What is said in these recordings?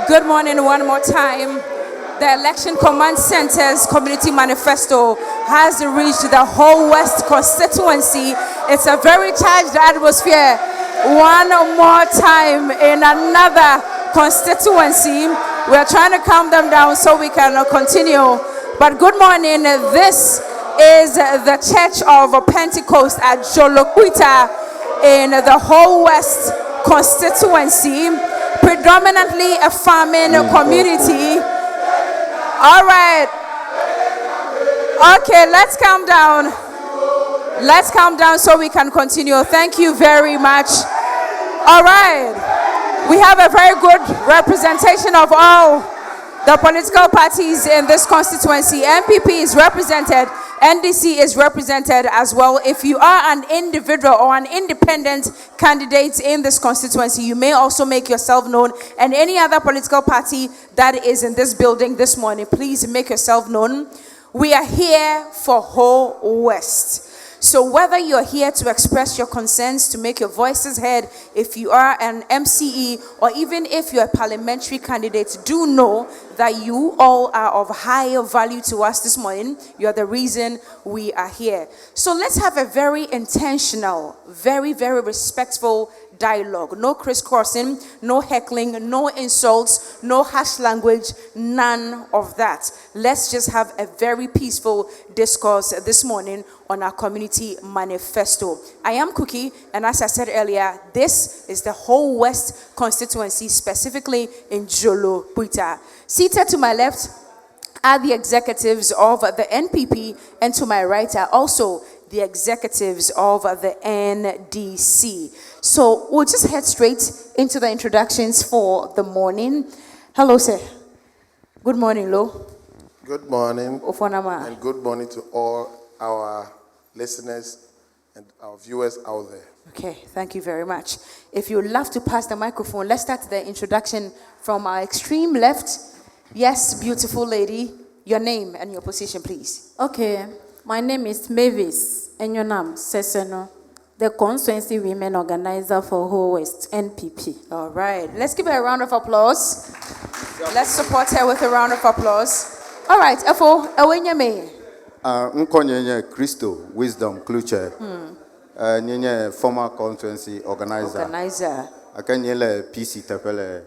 Good morning one more time. The Election Command Center's Community Manifesto has reached the whole West constituency. It's a very charged atmosphere. One more time in another constituency. We're trying to calm them down so we can continue. But good morning. This is the Church of Pentecost at Jolokwita in the whole West constituency. Predominantly a farming community. All right. Okay, let's calm down. Let's calm down so we can continue. Thank you very much. All right. We have a very good representation of all the political parties in this constituency. NPP is represented. NDC is represented as well. If you are an individual or an independent candidate in this constituency, you may also make yourself known. And any other political party that is in this building this morning, please make yourself known. We are here for whole West. So whether you're here to express your concerns, to make your voices heard, if you are an MCE or even if you're a parliamentary candidate, do know that you all are of higher value to us this morning. You're the reason we are here. So let's have a very intentional, very, very respectful dialogue. No crisscrossing, no heckling, no insults, no harsh language, none of that. Let's just have a very peaceful discourse this morning on our community manifesto. I am Cookie, and as I said earlier, this is the whole West constituency, specifically in Jolokwita. Seated to my left are the executives of the NPP, and to my right are also the executives of the NDC. So we'll just head straight into the introductions for the morning. Hello, sir. Good morning, Lo. Good morning. Ofonama. And good morning to all our listeners and our viewers out there. Okay, thank you very much. If you'd love to pass the microphone, let's start the introduction from our extreme left. Yes, beautiful lady. Your name and your position, please. Okay, my name is Mavis Enyonam Seseno, the constituency women organizer for Whole West, NPP. All right, let's give her a round of applause. Let's support her with a round of applause. All right, Efo, Ewenyame. Nkonyenye Christo Wisdom Kluche. Nyenye former constituency organizer. Akanyele PC Tepele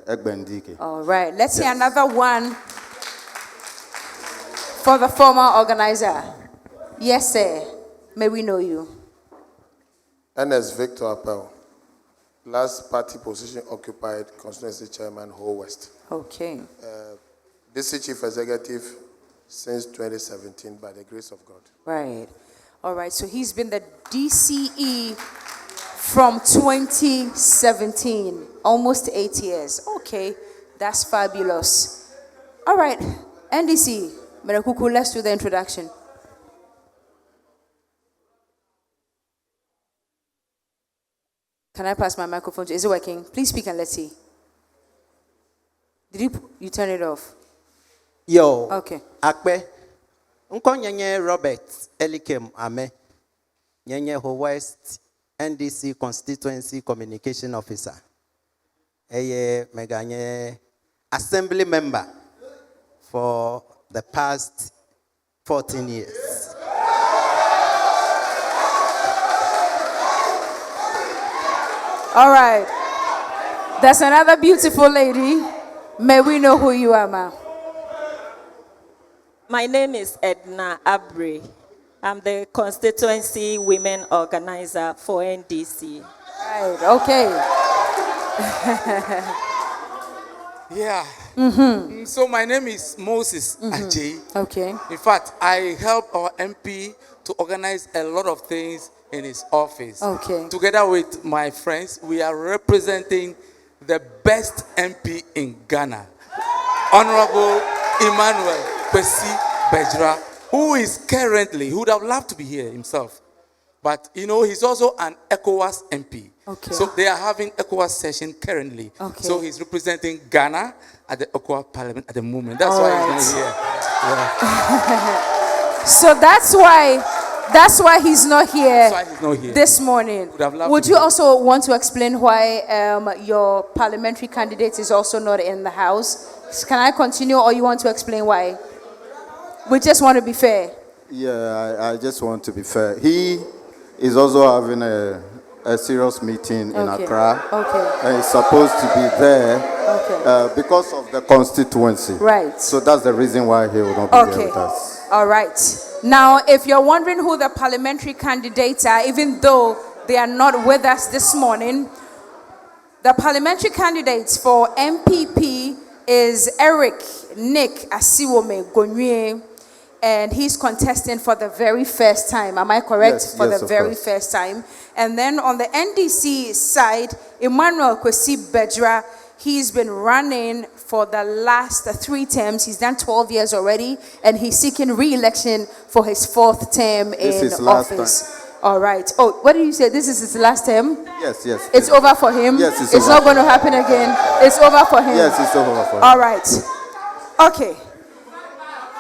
Egbendike. All right, let's hear another one for the former organizer. Yes, sir. May we know you? NS Victor Appel, last party position occupied, constituency chairman, Whole West. Okay. DC chief executive since 2017 by the grace of God. Right. All right, so he's been the DCE from 2017, almost 8 years. Okay, that's fabulous. All right, NDC, Merakuku, let's do the introduction. Can I pass my microphone? Is it working? Please speak and let's see. Did you turn it off? Yo. Okay. Akpe. Nkonyenye Robert Elikem Ame. Nyenye Whole West NDC Constituency Communication Officer. Eye meganye assembly member for the past 14 years. All right. There's another beautiful lady. May we know who you are, ma'am? My name is Edna Abre. I'm the constituency women organizer for NDC. Right, okay. Yeah. So my name is Moses Ajay. Okay. In fact, I help our MP to organize a lot of things in his office. Okay. Together with my friends, we are representing the best MP in Ghana, Honorable Emmanuel Kwesi Bejra, who would have loved to be here himself. But, he's also an ECOWAS MP. Okay. So they are having ECOWAS session currently. Okay. So he's representing Ghana at the ECOWAS Parliament at the moment. That's why he's not here. Yeah. So that's why That's why he's not here, That's why he's not here. this morning. Would have loved Would to you be. also want to explain why your parliamentary candidate is also not in the house? Can I continue, or you want to explain why? We just want to be fair. Yeah, I just want to be fair. He is also having a serious meeting in Okay. Accra. Okay. And he's supposed to be there Okay. because of the constituency. Right. So that's the reason why he will not be Okay. here with us. All right. Now, if you're wondering who the parliamentary candidates are, even though they are not with us this morning, the parliamentary candidates for MPP is Eric Nick Asiwome Gonye, and he's contesting for the very first time. Am I correct? Yes, For yes, the of very course. first time. And then on the NDC side, Emmanuel Kwesi Bejra, he's been running for the last 3 terms. He's done 12 years already, and he's seeking re-election for his 4th term This in is last office. All right. Oh, what did you say? This is his last term? Yes, yes. It's over for him? Yes, it's It's over. not going to happen again. It's over for him. Yes, it's over for him. All right. Okay.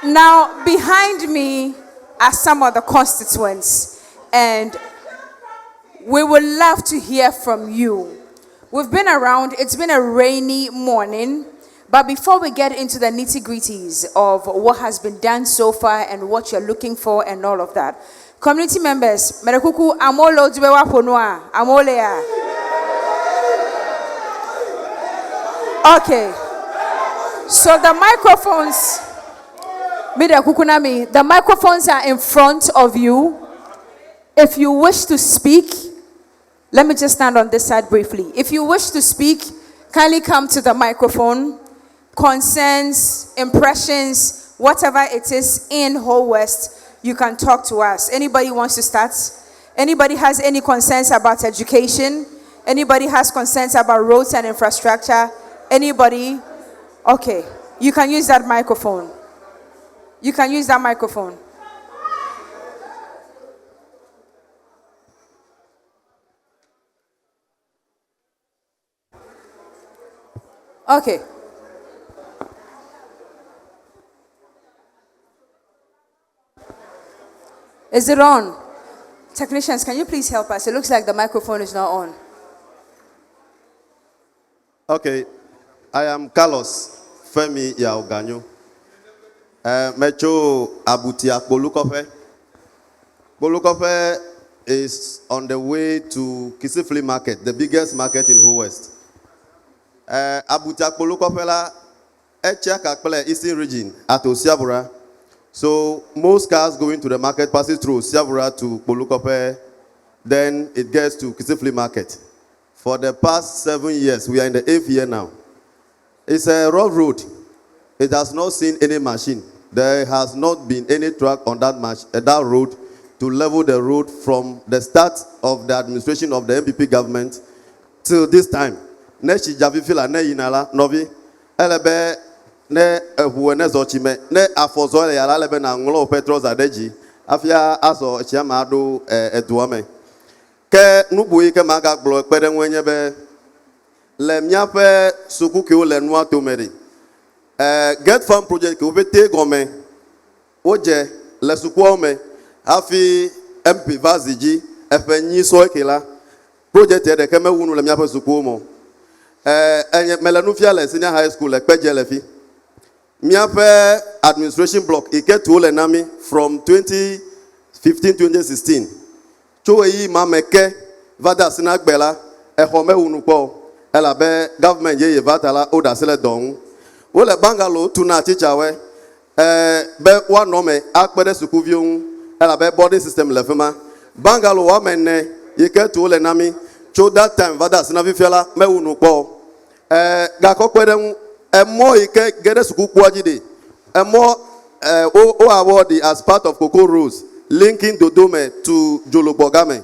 Now, behind me are some of the constituents, and we would love to hear from you. We've been around, it's been a rainy morning, but before we get into the nitty-gritties of what has been done so far and what you're looking for and all of that, community members, Merekuku Amolo Dubewa Ponua, Amolea. Okay. So the microphones, the microphones are in front of you. If you wish to speak, let me just stand on this side briefly. If you wish to speak, kindly come to the microphone. Concerns, impressions, whatever it is in Whole West, you can talk to us. Anybody wants to start? Anybody has any concerns about education? Anybody has concerns about roads and infrastructure? Anybody? Okay, you can use that microphone. You can use that microphone. Okay. Is it on? Technicians, can you please help us? It looks like the microphone is not on. Okay, I am Carlos Femi Yaoganyo. Mecho Abutia Bolukofe. Bolukofe is on the way to Kisifli Market, the biggest market in Whole West. Abutia Bolukofe la Kakpele Eastern region at Osiabura. So most cars going to the market passes through Osiabura to Bolukofe, then it gets to Kisifli Market. For the past 7 years, we are in the 8th year now. It's a rough road. It has not seen any machine. There has not been any truck on that road to level the road from the start of the administration of the MPP government till this time. Neshi javifila ne inala novi elebe ne ehuene zochime ne afozo le yala lebe na ngolo petros adeji afia aso chiamado eduame ke nubu ike maga glo ekpere nwenye be le miape suku ke o le nua to meri get farm project ke o be te gome oje le suku o me afi MP vaziji efenyi so ekela project e de ke mewunu le miape suku mo Melanufia le senior high school le peje le fi miape administration block ike to le nami from 2015-2016 cho yi mameke vada sina gbela ehome unupo elabe government ye vatala oda sele don wo le bangalo tuna chichawe be wa no me akpede sukuvion elabe boarding system le fema bangalo wa menne ike to le nami cho that time vada sina vifiala me unupo ga kokpede emo ike gede sukuku ajide emo o award as part of Cocoa Rose linking Dodome to Jolobogame.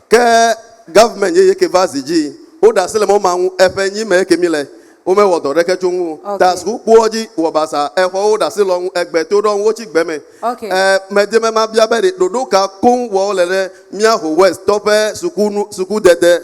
Ke government ye ke vaziji o da sele mo ma efenyi me ke mile o me wodo reke chungu das ku oji wo basa efo o da sele lo egbe to don wo chi gbeme me de me ma bia be dodo ka kun wo lele mia ho west tope suku dede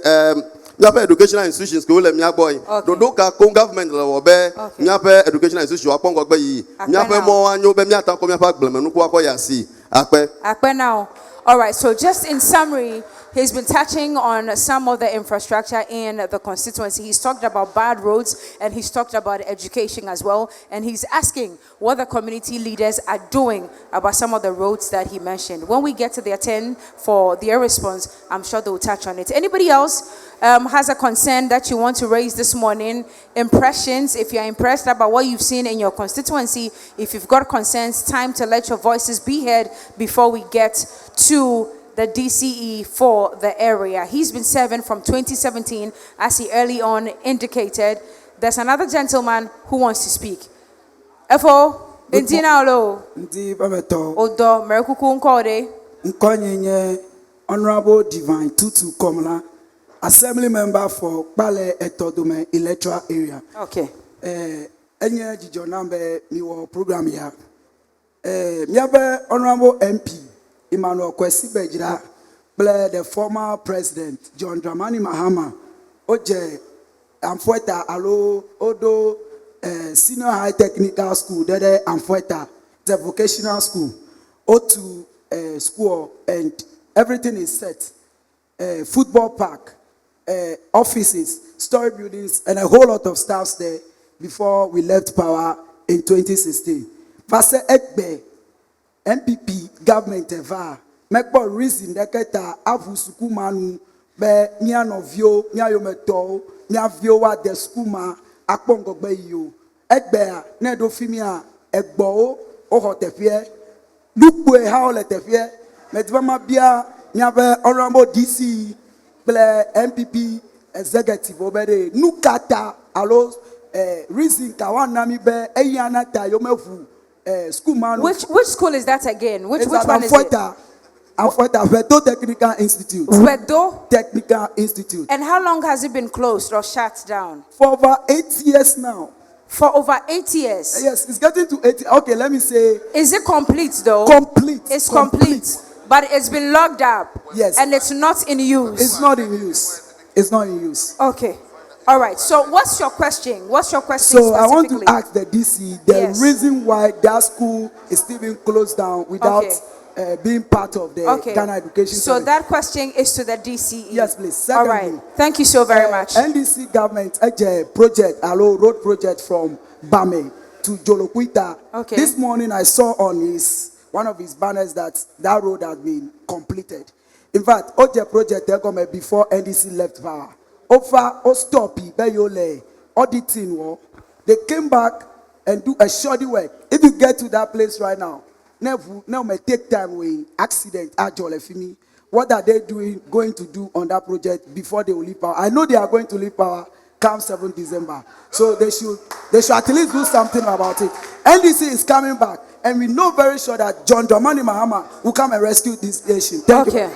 miape educational institutions ko le mia boy dodo ka kon government le wo be miape educational institution apongogbe yi miape mo anyo be miata ko miape agbleme nu ko akoya si akpe now. All right, so just in summary, he's been touching on some of the infrastructure in the constituency. He's talked about bad roads and he's talked about education as well. And he's asking what the community leaders are doing about some of the roads that he mentioned. When we get to their turn for their response, I'm sure they'll touch on it. Anybody else has a concern that you want to raise this morning? Impressions, if you're impressed about what you've seen in your constituency, if you've got concerns, time to let your voices be heard before we get to the DCE for the area. He's been serving from 2017, as he early on indicated. There's another gentleman who wants to speak. Efo, Intina Olo, Ndi Babeto, Odo, Merikuku Nkode. Nkonyenye, Honorable Divine Tutu Komla, Assembly Member for Bale Etodome Electoral Area. Okay. Enye Jijonambe Miwo Program ya. Miabe Honorable MP Emmanuel Kwesi Bejira, the former President John Dramani Mahama, Oje Amfueta Alo Odo Senior High Technical School, Dede Amfueta, the vocational school, O2 school, and everything is set. Football park, offices, storage buildings, and a whole lot of staffs there before we left power in 2016. Vase Ekbe, MPP government eva mekpo reason deketa avu suku manu be nia novio nia yometo nia vio wa de skuma akpongogbe yo egbe a na do fimi a egbo o hotefie lupu e ha o letefie metba ma bia nia be honorable DC ple MPP executive obede nukata alo reason ka wana mi be eyana ta yomevu. School man. Which school is that again? Which one is it? Amfueta, Vedo Technical Institute. Vedo Technical Institute. And how long has it been closed or shut down? For over 8 years now. For over 8 years? Yes, it's getting to 8. Okay, let me say. Is it complete though? Complete. It's complete. But it's been locked up. Yes. And it's not in use. It's not in use. It's not in use. Okay. All right. So what's your question? What's your question So specifically? I want to ask the DC the reason why that school is still being closed down without being part of the Ghana Education So Service. that question is to the DCE. Yes, please. All Secondly, right. Thank you so very much. NDC government a project, a road project from Bame to Jolokwita. Okay. This morning I saw on one of his banners that road has been completed. In fact, OJ project before NDC left power. Over Ostopi, Bayole, auditing war. They came back and do a shoddy work. If you get to that place right now, now may take time with accident, Ajolefimi. What are they going to do on that project before they will leave power? I know they are going to leave power come 7 December. So they should at least do something about it. NDC is coming back, and we know very sure that John Dramani Mahama will come and rescue this nation. Thank you.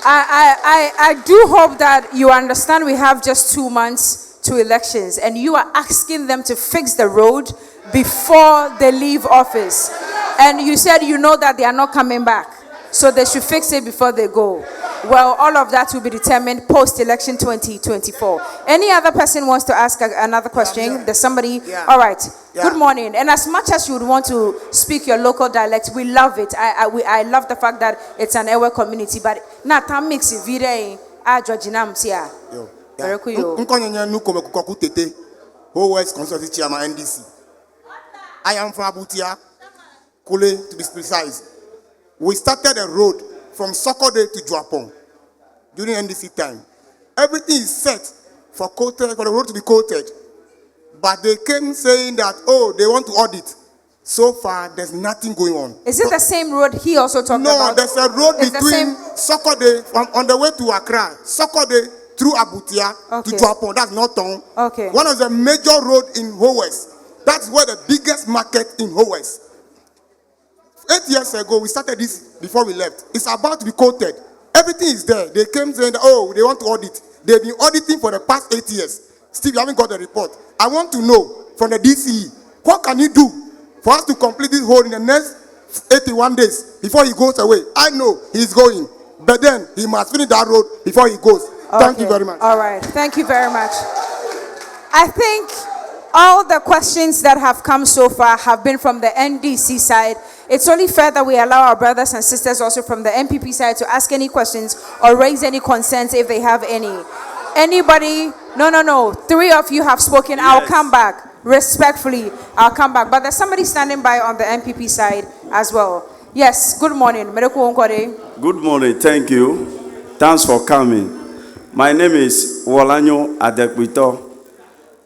I do hope that you understand we have just 2 months to elections and you are asking them to fix the road before they leave office. And you said you know that they are not coming back. So they should fix it before they go. Well, all of that will be determined post-election 2024. Any other person wants to ask another question? There's somebody? All right. Good morning. And as much as you would want to speak your local dialect, we love it. I love the fact that it's an Ewe community. But na tam mix it vire a Georginam sia. Nkonyenye nuko mekukoku tete. Whole West Consultancy Chairman NDC. I am from Abutia, Kule to be precise. We started a road from Sokode to Juapong during NDC time. Everything is set for the road to be coated. But they came saying that, they want to audit. So far, there's nothing going on. Is it the same road he also talked about? No, there's a road between Sokode, on the way to Accra, Sokode through Abutia to Juapong. That's not Tong. Okay. One of the major roads in Ho West. That's where the biggest market in Ho West. 8 years ago, we started this before we left. It's about to be coated. Everything is there. They came saying, they want to audit. They've been auditing for the past 8 years. Still, you haven't got the report. I want to know from the DCE, what can you do for us to complete this road in the next 81 days before he goes away? I know he's going, but then he must finish that road before he goes. Thank you very much. All right. Thank you very much. I think all the questions that have come so far have been from the NDC side. It's only fair that we allow our brothers and sisters also from the MPP side to ask any questions or raise any concerns if they have any. Anybody? No. 3 of you have spoken. Yes. I'll come back. Respectfully, I'll come back. But there's somebody standing by on the MPP side as well. Yes, good morning. Good morning, thank you. Thanks for coming. My name is Wolanyo Adekwito,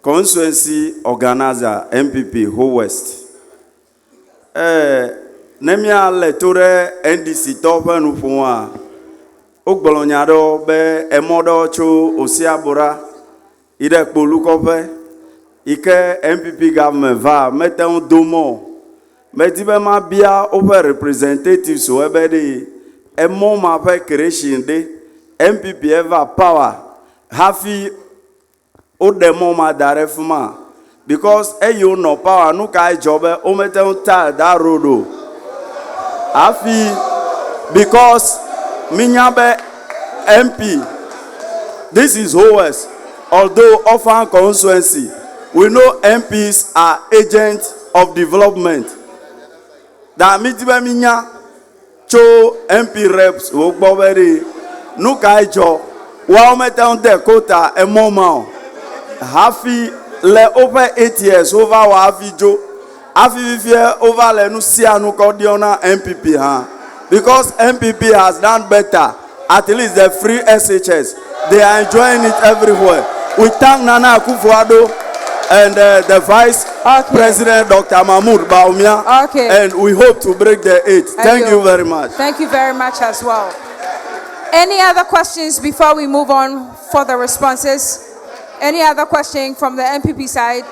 constituency organizer, MPP, Ho West. Nemia letore NDC tope nupunwa. Okbolonyado be emodo cho osiabura. Ide kpolukope. Ike MPP government va mettons domo. Metibe ma bia over representatives so ebedi emo ma pe creation de MPP ever power hafi o demo ma darefuma because you no power no kai job o mettons ta that road hafi because minyabe MP this is OS although often constituency we know MPs are agents of development. That mitiba minya cho MP reps wo gbobere nu kai jo wa meton de quota e moma hafi le over 8 years over wa hafi jo hafi fear over le nu si anu kodiona MPP ha because MPP has done better at least the free SHS they are enjoying it everywhere. We thank Nana Akufo-Addo and the Vice President, Dr. Mahmoud Baumia. Okay. And we hope to break the 8. Thank you very much. Thank you very much as well. Any other questions before we move on for the responses? Any other question from the MPP side?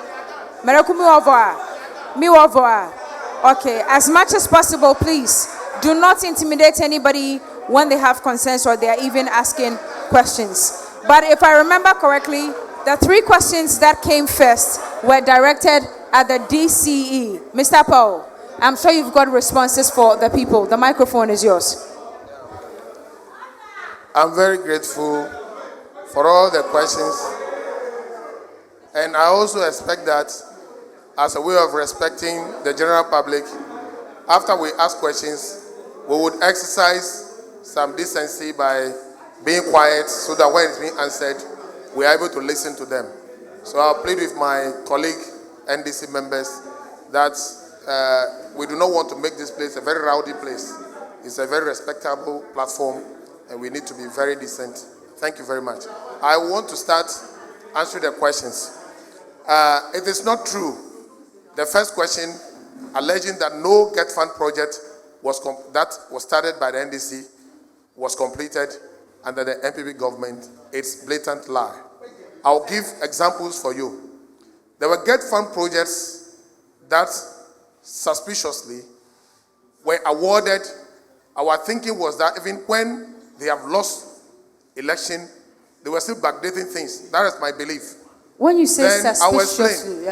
Okay. As much as possible, please, do not intimidate anybody when they have concerns or they are even asking questions. But if I remember correctly, the 3 questions that came first were directed at the DCE. Mr. Paul, I'm sure you've got responses for the people. The microphone is yours. I'm very grateful for all the questions. And I also expect that as a way of respecting the general public, after we ask questions, we would exercise some decency by being quiet so that when it's being answered, we are able to listen to them. So I'll plead with my colleague NDC members that we do not want to make this place a very rowdy place. It's a very respectable platform and we need to be very decent. Thank you very much. I want to start answering the questions. It is not true. The first question alleging that no Get Fund project that was started by the NDC was completed under the MPP government, it's blatant lie. I'll give examples for you. There were Get Fund projects that suspiciously were awarded. Our thinking was that even when they have lost election, they were still backdating things. That is my belief. When you say then suspiciously,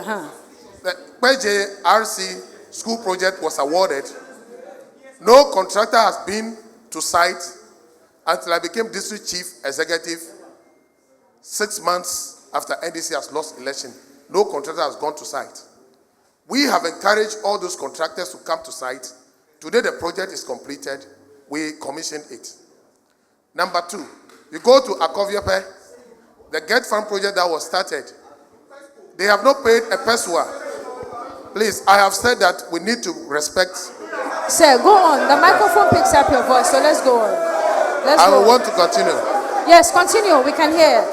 the PJRC school project was awarded. No contractor has been to site until I became district chief executive 6 months after NDC has lost election. No contractor has gone to site. We have encouraged all those contractors to come to site. Today the project is completed. We commissioned it. Number 2, you go to Akoviope, the Get Fund project that was started. They have not paid a peswa. Please, I have said that we need to respect. Sir, go on. The microphone picks up your voice, so let's go on. I will want to continue. Yes, continue. We can hear.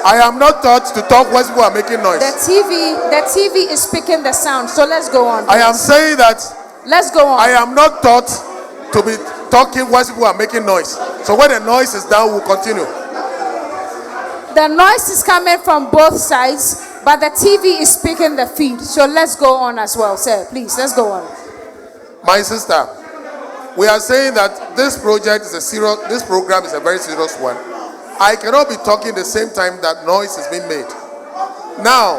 I am not taught to talk when people are making noise. The TV is picking the sound, so let's go on. I am saying that. Let's go on. I am not taught to be talking when people are making noise. So when the noise is down, we'll continue. The noise is coming from both sides, but the TV is picking the feed. So let's go on as well, sir. Please, let's go on. My sister, we are saying that this project is this program is a very serious one. I cannot be talking the same time that noise is being made. Now,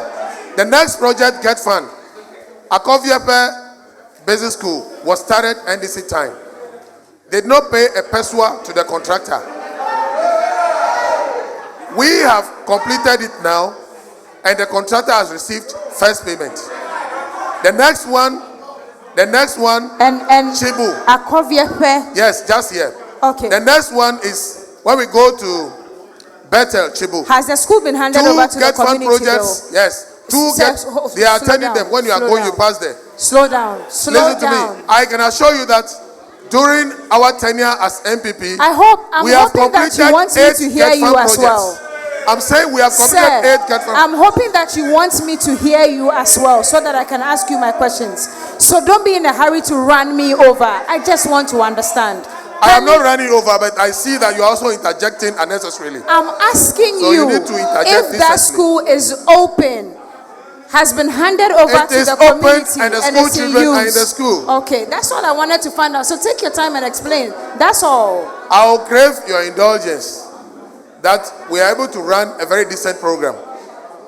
the next project, Get Fund, Akoviepe Basic School was started NDC time. They did not pay a peswa to the contractor. We have completed it now. and the contractor has received first payment. The next one, and Chibu. Akoviepe. Yes, just here. Okay. The next one is when we go to Bethel, Chibu. Has the school been handed Two over to the get fund community? projects. Yes. Two Sir, get. They are slow attending down, them. When you are slow going, down. you pass there. Slow down. Slow Listen down. to me. I can assure you that during our tenure as MPP, I'm we have hoping that completed you want me 8 to hear get you fund as projects. well. I'm saying we have completed Sir, 8 get fund. I'm hoping that you want me to hear you as well so that I can ask you my questions. So don't be in a hurry to run me over. I just want to understand. I am not running over, but I see that you are also interjecting unnecessarily. I'm asking So you you need to interject if that decently. school is open, has been handed over It to is the open community and the is school in children are in use. the school. Okay, that's all I wanted to find out. So take your time and explain. That's all. I'll crave your indulgence that we are able to run a very decent program.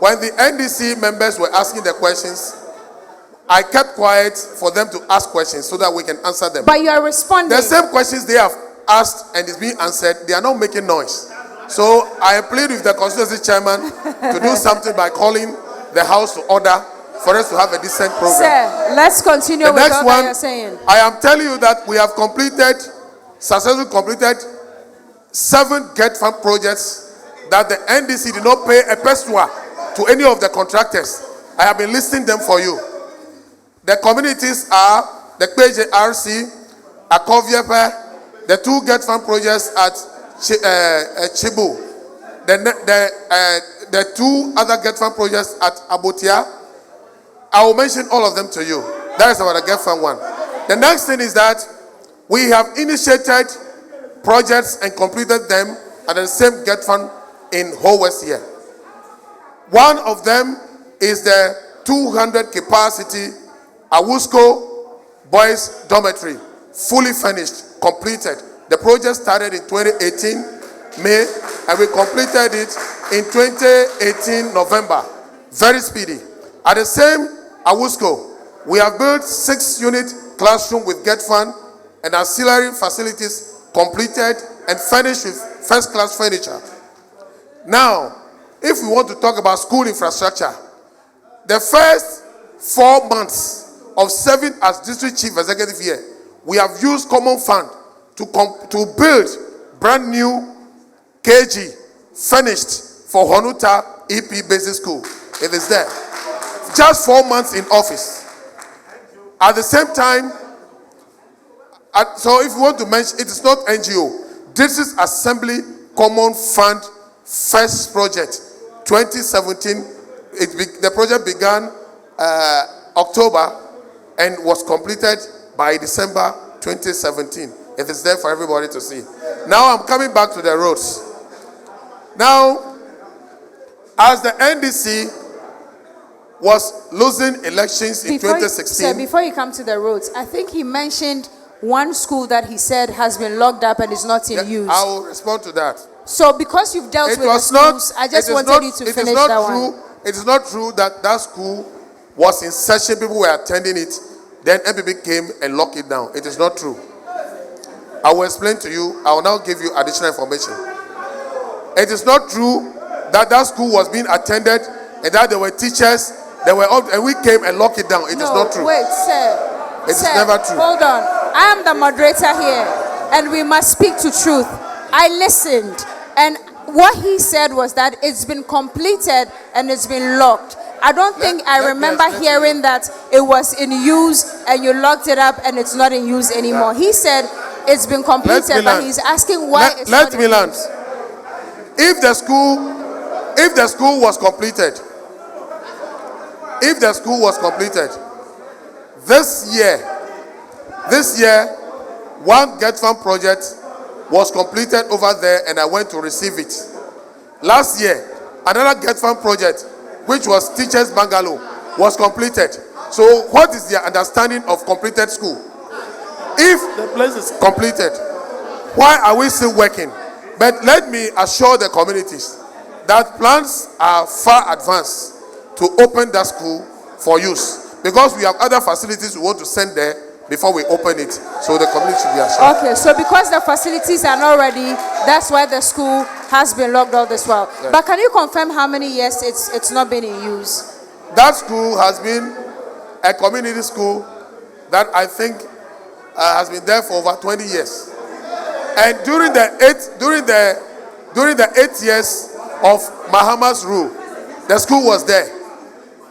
When the NDC members were asking the questions, I kept quiet for them to ask questions so that we can answer them. But you are responding. The same questions they have asked and is being answered, they are not making noise. So I plead with the constituency chairman to do something by calling the house to order for us to have a decent program. Sir, let's continue The with next what one, you're saying. I am telling you that we have successfully completed 7 get fund projects that the NDC did not pay a pestua to any of the contractors. I have been listing them for you. The communities are the KJRC, Akoviepe, the 2 get fund projects at Chibu, the 2 other get fund projects at Abotia. I will mention all of them to you. That is about the get fund one. The next thing is that we have initiated projects and completed them at the same get fund in whole West here. One of them is the 200 capacity Awusko Boys Dormitory, fully finished, completed. The project started in 2018 May, and we completed it in 2018 November. Very speedy. At the same Awusko, we have built 6-unit classroom with get fund and ancillary facilities completed and furnished with first-class furniture. Now, if we want to talk about school infrastructure, the first 4 months of serving as district chief executive here, we have used common fund to build brand new KG finished for Honuta EP Basic School. It is there. Just 4 months in office. At the same time, so if you want to mention, it is not NGO. This is Assembly Common Fund first project, 2017. The project began October and was completed by December 2017. It is there for everybody to see. Now I'm coming back to the roads. Now, as the NDC was losing elections in 2016. Sir, before you come to the roads, I think he mentioned one school that he said has been locked up and is not in use. I will respond to that. So because you've dealt with the schools, I just wanted you to finish that one. It is not true that that school was in session, people were attending it, then MPP came and locked it down. It is not true. I will explain to you. I will now give you additional information. It is not true that that school was being attended and that there were teachers, and we came and locked it down. It is not true. Wait, sir. It is never true. Hold on. I am the moderator here, and we must speak to truth. I listened, and what he said was that it's been completed and it's been locked. I don't think I remember hearing that it was in use and you locked it up and it's not in use anymore. He said it's been completed, but he's asking why it's not in use. If the school was completed, this year, one Get Fund project was completed over there and I went to receive it. Last year, another Get Fund project, which was Teachers Bungalow, was completed. So what is their understanding of completed school? If the place is completed, why are we still working? But let me assure the communities that plans are far advanced to open that school for use. Because we have other facilities we want to send there, before we open it. So the community should be assured. Okay, so because the facilities are not ready, that's why the school has been locked out as well. Yes. But can you confirm how many years it's not been in use? That school has been a community school that I think has been there for over 20 years. And during the 8 years of Mahama's rule, the school was there.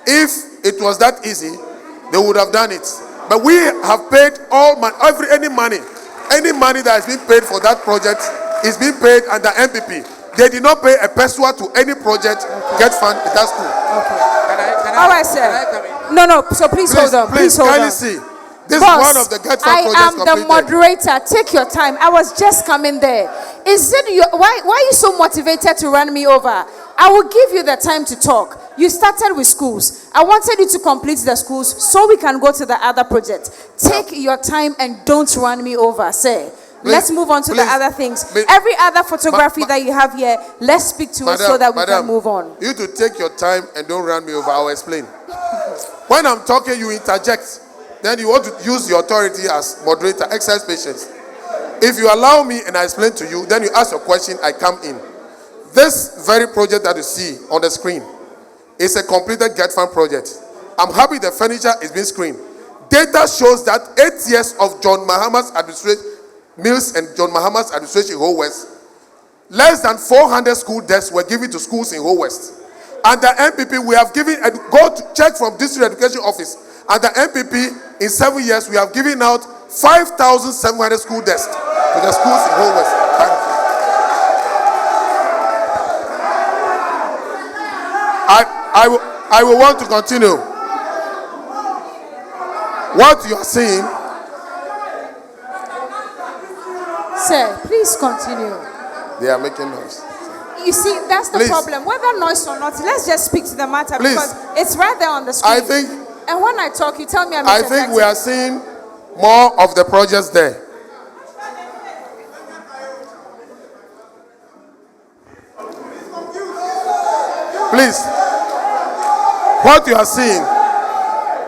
If it was that easy, they would have done it. But we have paid any money that has been paid for that project is being paid under MPP. They did not pay a peso to any project get fund in that school. All right, sir. No, so please hold on. Please hold kindly on. see. This Boss, is one of the get fund projects I am completed. the moderator. Take your time. I was just coming there. Why are you so motivated to run me over? I will give you the time to talk. You started with schools. I wanted you to complete the schools so we can go to the other project. Take your time and don't run me over, sir. Let's move on to the other things. Every other photography that you have here, let's speak to it so that we can move on. You to take your time and don't run me over. I'll explain. When I'm talking, you interject. Then you want to use your authority as moderator. Exercise patience. If you allow me and I explain to you, then you ask your question, I come in. This very project that you see on the screen is a completed Get Fund project. I'm happy the furniture is being screened. Data shows that 8 years of John Mahama's administration, Mills and John Mahama's administration in Whole West, less than 400 school desks were given to schools in Whole West. Under MPP, we have given, go to check from District Education Office. Under MPP, in 7 years, we have given out 5,700 school desks to the schools in Whole West. I will want to continue. What you are saying. Sir, please continue. They are making noise. You see, that's the problem. Whether noise or not, let's just speak to the matter because it's right there on the screen. I think. And when I talk, you tell me I'm I think we are seeing more of the projects there. Please. What you are seeing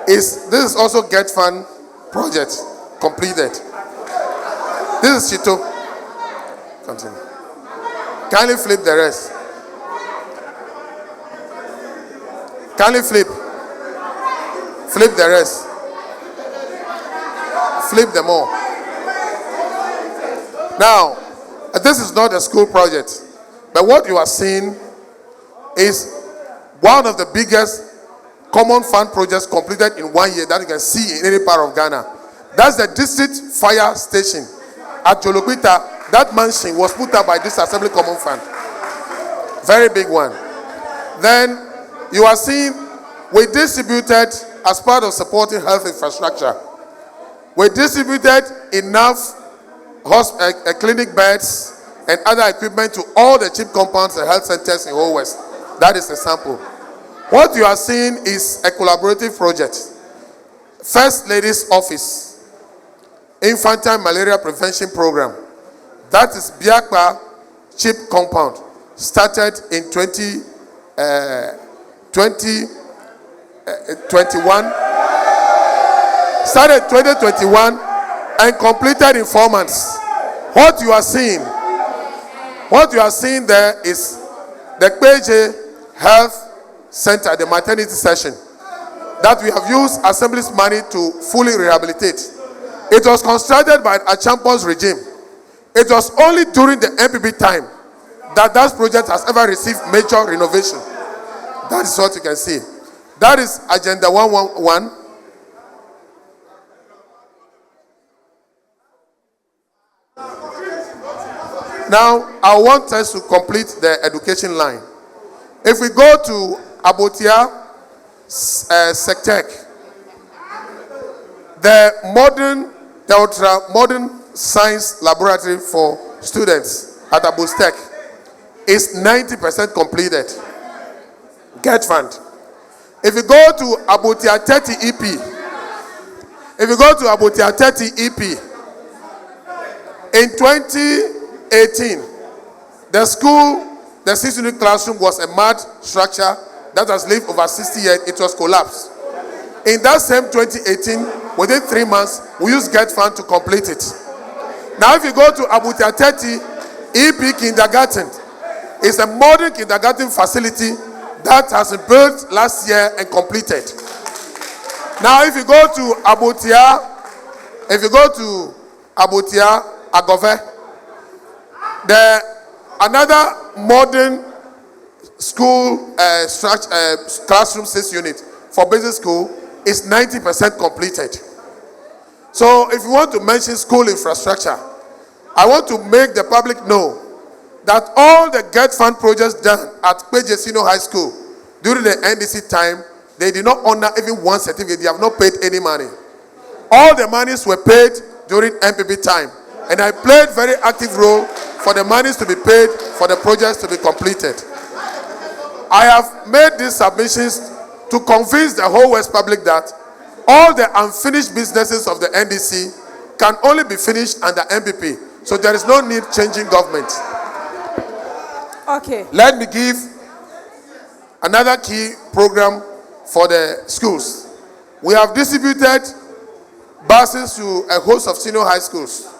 is this is also Get Fund project completed. This is Chito. Continue. Kindly flip the rest. Kindly flip. Flip the rest. Flip them all. Now, this is not a school project, but what you are seeing is one of the biggest common fund projects completed in 1 year that you can see in any part of Ghana. That's the district fire station at Jolokwita. That mansion was put up by this Assembly Common Fund. Very big one. Then you are seeing we distributed, as part of supporting health infrastructure, we distributed enough clinic beds and other equipment to all the CHIP compounds and health centers in Whole West. That is a sample. What you are seeing is a collaborative project. First Lady's Office, Infantile Malaria Prevention Program. That is Biakpa CHIP compound. Started in 2021. Started 2021 and completed in 4 months. What you are seeing there is the Kpeje Health Center, the maternity session, that we have used Assembly's money to fully rehabilitate. It was constructed by Achampon's regime. It was only during the MPP time that project has ever received major renovation. That is what you can see. That is Agenda 111. Now, I want us to complete the education line. If we go to Abotia Sectec, the modern science laboratory for students at Abostec is 90% completed. Get Fund. If you go to Abotia 30 EP, in 2018, the 6-unit classroom was a mud structure that has lived over 60 years. It was collapsed. In that same 2018, within 3 months, we use GET fund to complete it. Now, if you go to Abutia 30 EP Kindergarten, it's a modern kindergarten facility that has been built last year and completed. Now, if you go to Abutia Agove, another modern school classroom 6 unit for basic school is 90% completed. So, if you want to mention school infrastructure, I want to make the public know that all the GET fund projects done at Pejesino High School during the NDC time, they did not honor even one certificate. They have not paid any money. All the monies were paid during MPP time. And I played very active role for the monies to be paid, for the projects to be completed. I have made these submissions to convince the whole West public that all the unfinished businesses of the NDC can only be finished under MPP. So there is no need changing government. Okay. Let me give another key program for the schools. We have distributed buses to a host of senior high schools.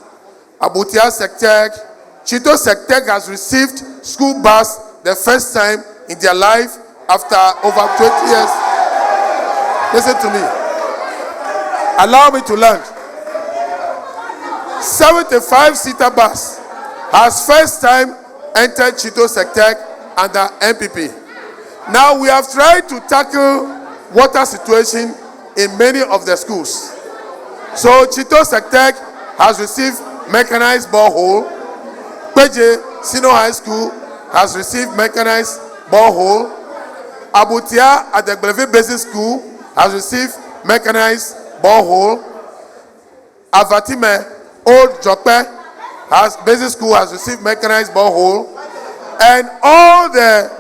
Abutia Sectec, Chito Sectec has received school bus the first time in their life after over 20 years. Listen to me. Allow me to learn. 75-seater bus has first time entered Chito Sectec under MPP. Now we have tried to tackle water situation in many of the schools. So Chito Sectec has received mechanized borehole. Peje Senior High School has received mechanized borehole. Abutia at the Glevy Basic School has received mechanized borehole. Avatime Old Jope Basic School has received mechanized borehole. And all the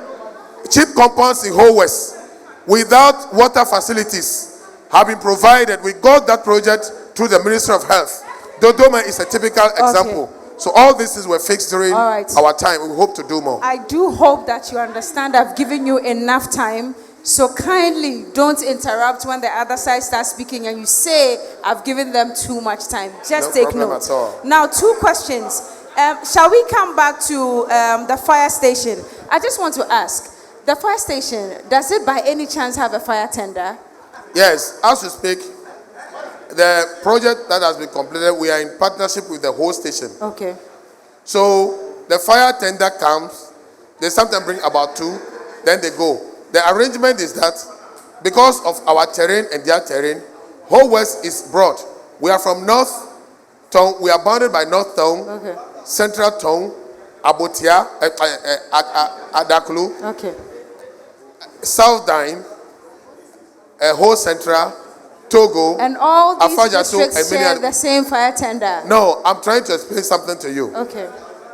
cheap compounds in Whole West without water facilities have been provided. We got that project through the Ministry of Health. Dodoma is a typical example. Okay. So all these were fixed during our time. We hope to do more. I do hope that you understand I've given you enough time. So kindly don't interrupt when the other side starts speaking and you say I've given them too much time. Just take note. Now, 2 questions. Shall we come back to the fire station? I just want to ask, the fire station, does it by any chance have a fire tender? Yes, as we speak, the project that has been completed, we are in partnership with the whole station. Okay. So the fire tender comes, they sometimes bring about 2, then they go. The arrangement is that because of our terrain and their terrain, Whole West is broad. We are from North Town, we are bounded by North Town, okay. Central Town, Abutia, Adaklu, okay. South Dine, Whole Central, Togo, and all these Afajato, districts share the same fire tender. No, I'm trying to explain something to you. Okay.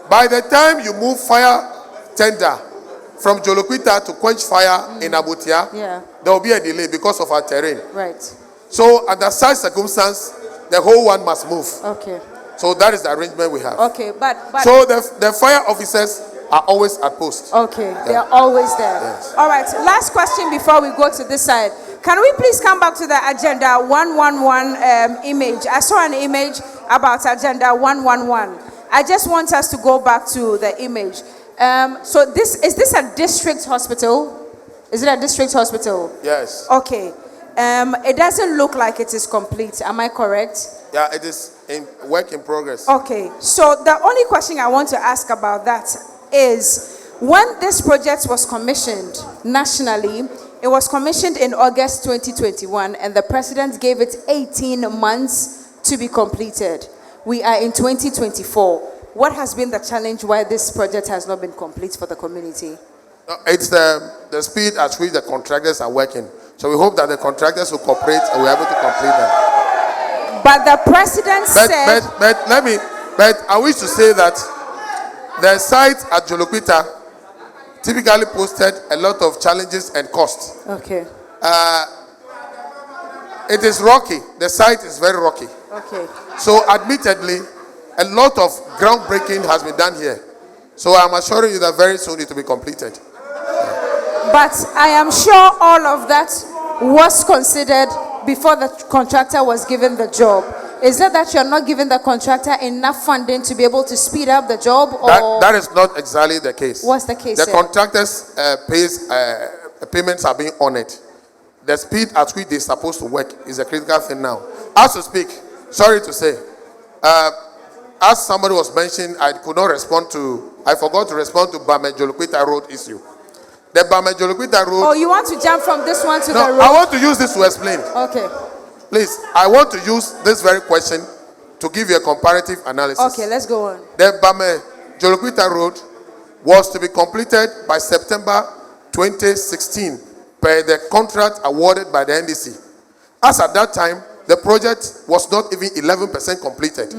By the time you move fire tender from Joloquita to quench fire in Abutia, there will be a delay because of our terrain. Right. So under such circumstance, the whole one must move. Okay. So that is the arrangement we have. Okay, but so the fire officers are always at post. Okay, they are always there. Yes. All right, last question before we go to this side. Can we please come back to the Agenda 111 image? I saw an image about Agenda 111. I just want us to go back to the image. So is this a district hospital? Is it a district hospital? Yes. Okay. It doesn't look like it is complete. Am I correct? Yeah, it is in work in progress. Okay. So the only question I want to ask about that is, when this project was commissioned nationally, it was commissioned in August 2021, and the president gave it 18 months to be completed. We are in 2024. What has been the challenge why this project has not been complete for the community? It's the speed at which the contractors are working. So we hope that the contractors will cooperate and we're able to complete them. But the president said... But I wish to say that the site at Joloquita typically posted a lot of challenges and costs. Okay. It is rocky. The site is very rocky. Okay. So admittedly, a lot of groundbreaking has been done here. So I'm assuring you that very soon it will be completed. But I am sure all of that was considered before the contractor was given the job. Is it that you're not giving the contractor enough funding to be able to speed up the job, or That is not exactly the case. what's the case? The sir? contractors' payments are being honored. The speed at which they're supposed to work is a critical thing now. As to speak, sorry to say, as somebody was mentioning, I forgot to respond to Bame Jolokwita Road issue. The Bame Jolokwita Road. Oh, you want to jump from this one to the No, road? I want to use this to explain. Okay. Please, I want to use this very question to give you a comparative analysis. Okay, let's go on. The Bame Jolokwita Road was to be completed by September 2016 per the contract awarded by the NDC. As at that time, the project was not even 11% completed.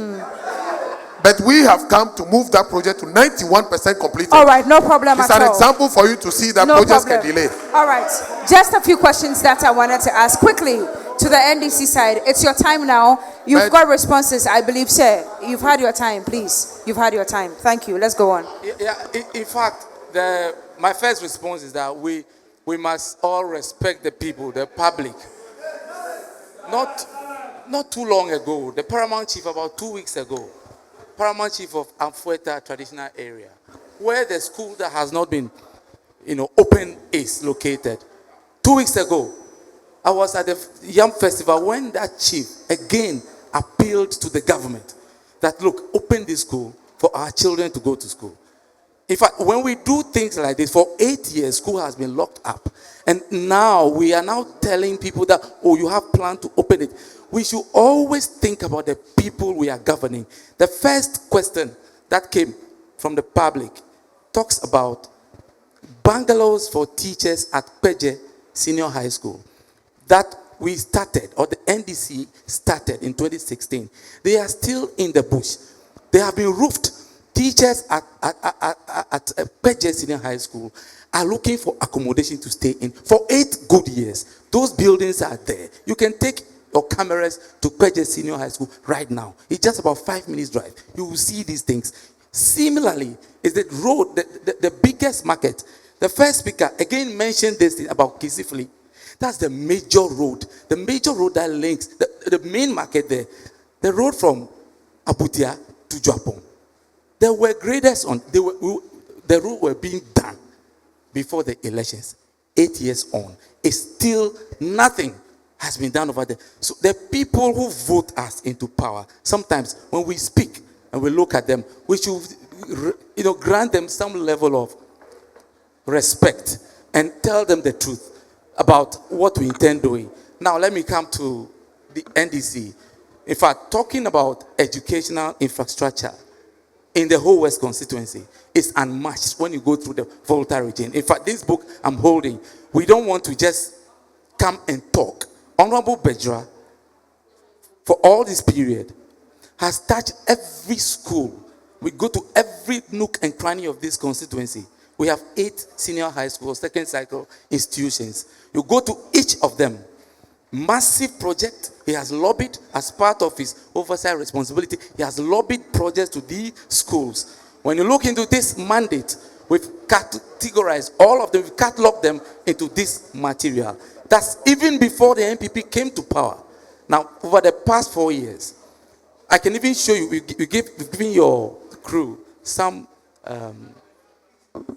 But we have come to move that project to 91% completed. All right, no problem It's at an all. example for you to see that No projects problem. can delay. All right, just a few questions that I wanted to ask quickly to the NDC side. It's your time now. You've got responses, I believe, sir. You've had your time, please. You've had your time. Thank you. Let's go on. Yeah, in fact, my first response is that we must all respect the people, the public. Not too long ago, the Paramount Chief, about 2 weeks ago, Paramount Chief of Amfueta traditional area, where the school that has not been, open is located. 2 weeks ago, I was at the Yam Festival when that chief again appealed to the government that, look, open this school for our children to go to school. In fact, when we do things like this, for 8 years, school has been locked up. And now we are now telling people that, oh, you have planned to open it. We should always think about the people we are governing. The first question that came from the public talks about bungalows for teachers at Peje Senior High School that we started, or the NDC started in 2016. They are still in the bush. They have been roofed. Teachers at Peje Senior High School are looking for accommodation to stay in for 8 good years. Those buildings are there. You can take your cameras to Peje Senior High School right now. It's just about 5 minutes drive. You will see these things. Similarly, is the road, the biggest market. The first speaker again mentioned this thing about Kisifli. That's the major road. The major road that links the main market there. The road from Abutia to Japon. There were graders on. The road were being done before the elections. 8 years on, it's still nothing has been done over there. So the people who vote us into power, sometimes when we speak and we look at them, we should, grant them some level of respect and tell them the truth about what we intend doing. Now let me come to the NDC. In fact, talking about educational infrastructure in the whole West constituency is unmatched when you go through the Volta region. In fact, this book I'm holding, we don't want to just come and talk. Honorable Bejra, for all this period, has touched every school. We go to every nook and cranny of this constituency. We have 8 senior high schools, second cycle institutions. You go to each of them. Massive project. He has lobbied as part of his oversight responsibility. He has lobbied projects to these schools. When you look into this mandate, we've categorized all of them, we've cataloged them into this material. That's even before the NPP came to power. Now, over the past 4 years, I can even show you, we've given your crew some...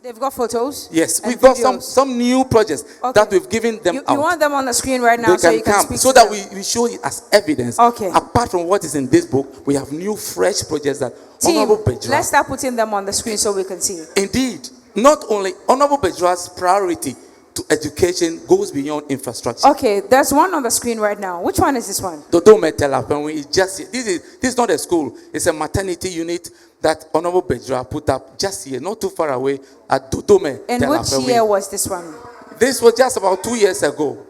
They've got photos? Yes, we've and got videos. some new projects that we've given them You out. want them on the screen right now They so can you can come speak so to that them. we show it as evidence. Okay. Apart from what is in this book, we have new fresh projects that Team, Honorable Bejra. let's start putting them on the screen so we can see. Indeed, not only Honorable Bejra's priority to education goes beyond infrastructure. Okay, there's one on the screen right now. Which one is this one? Dodome Telapen, this is not a school, it's a maternity unit that Honorable Bejra put up just here, not too far away at Dodome. And which year was this one? This was just about 2 years ago.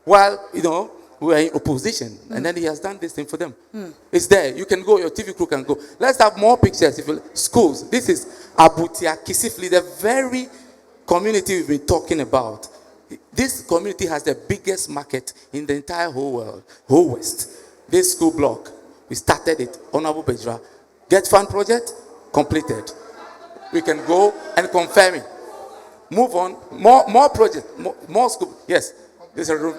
While, we were in opposition. And then he has done this thing for them. It's there. You can go, your TV crew can go. Let's have more pictures. Schools. This is Abutia, Kisifli, the very community we've been talking about. This community has the biggest market in the entire whole world, whole West. This school block, we started it, Honorable Bejra. Get Fund project, completed. We can go and confirm it. Move on. More projects, more school. Yes, there's a room.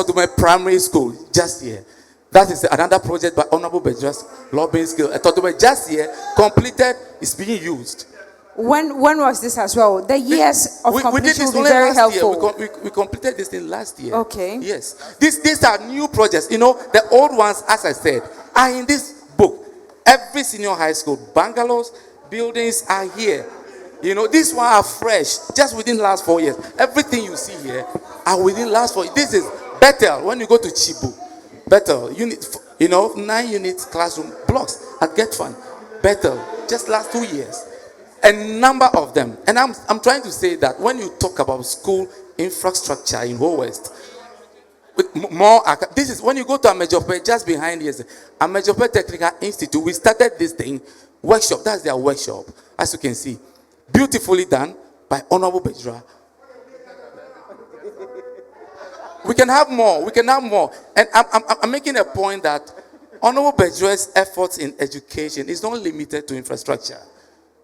Etodume Primary School, just here. That is another project by Honorable Bejra's lobbying skill. Etodume, just here, completed, is being used. When was this as well? The years of we did completion this will only be very last year. helpful. We completed this thing last year. Okay. Yes. These are new projects. You know, the old ones, as I said, are in this book. Every senior high school, bungalows, buildings are here. You know, these ones are fresh, just within the last 4 years. Everything you see here are within the last 4 years. This is Bethel. When you go to Chibu, Bethel, 9 units classroom blocks at GetFund. Bethel, just last 2 years. A number of them. And I'm trying to say that when you talk about school infrastructure in Whole West, with more, this is when you go to Amejope, just behind here, Amejope Technical Institute, we started this thing, workshop, that's their workshop, as you can see. Beautifully done by Honorable Bejra. We can have more. And I'm making a point that Honorable Bejra's efforts in education is not limited to infrastructure.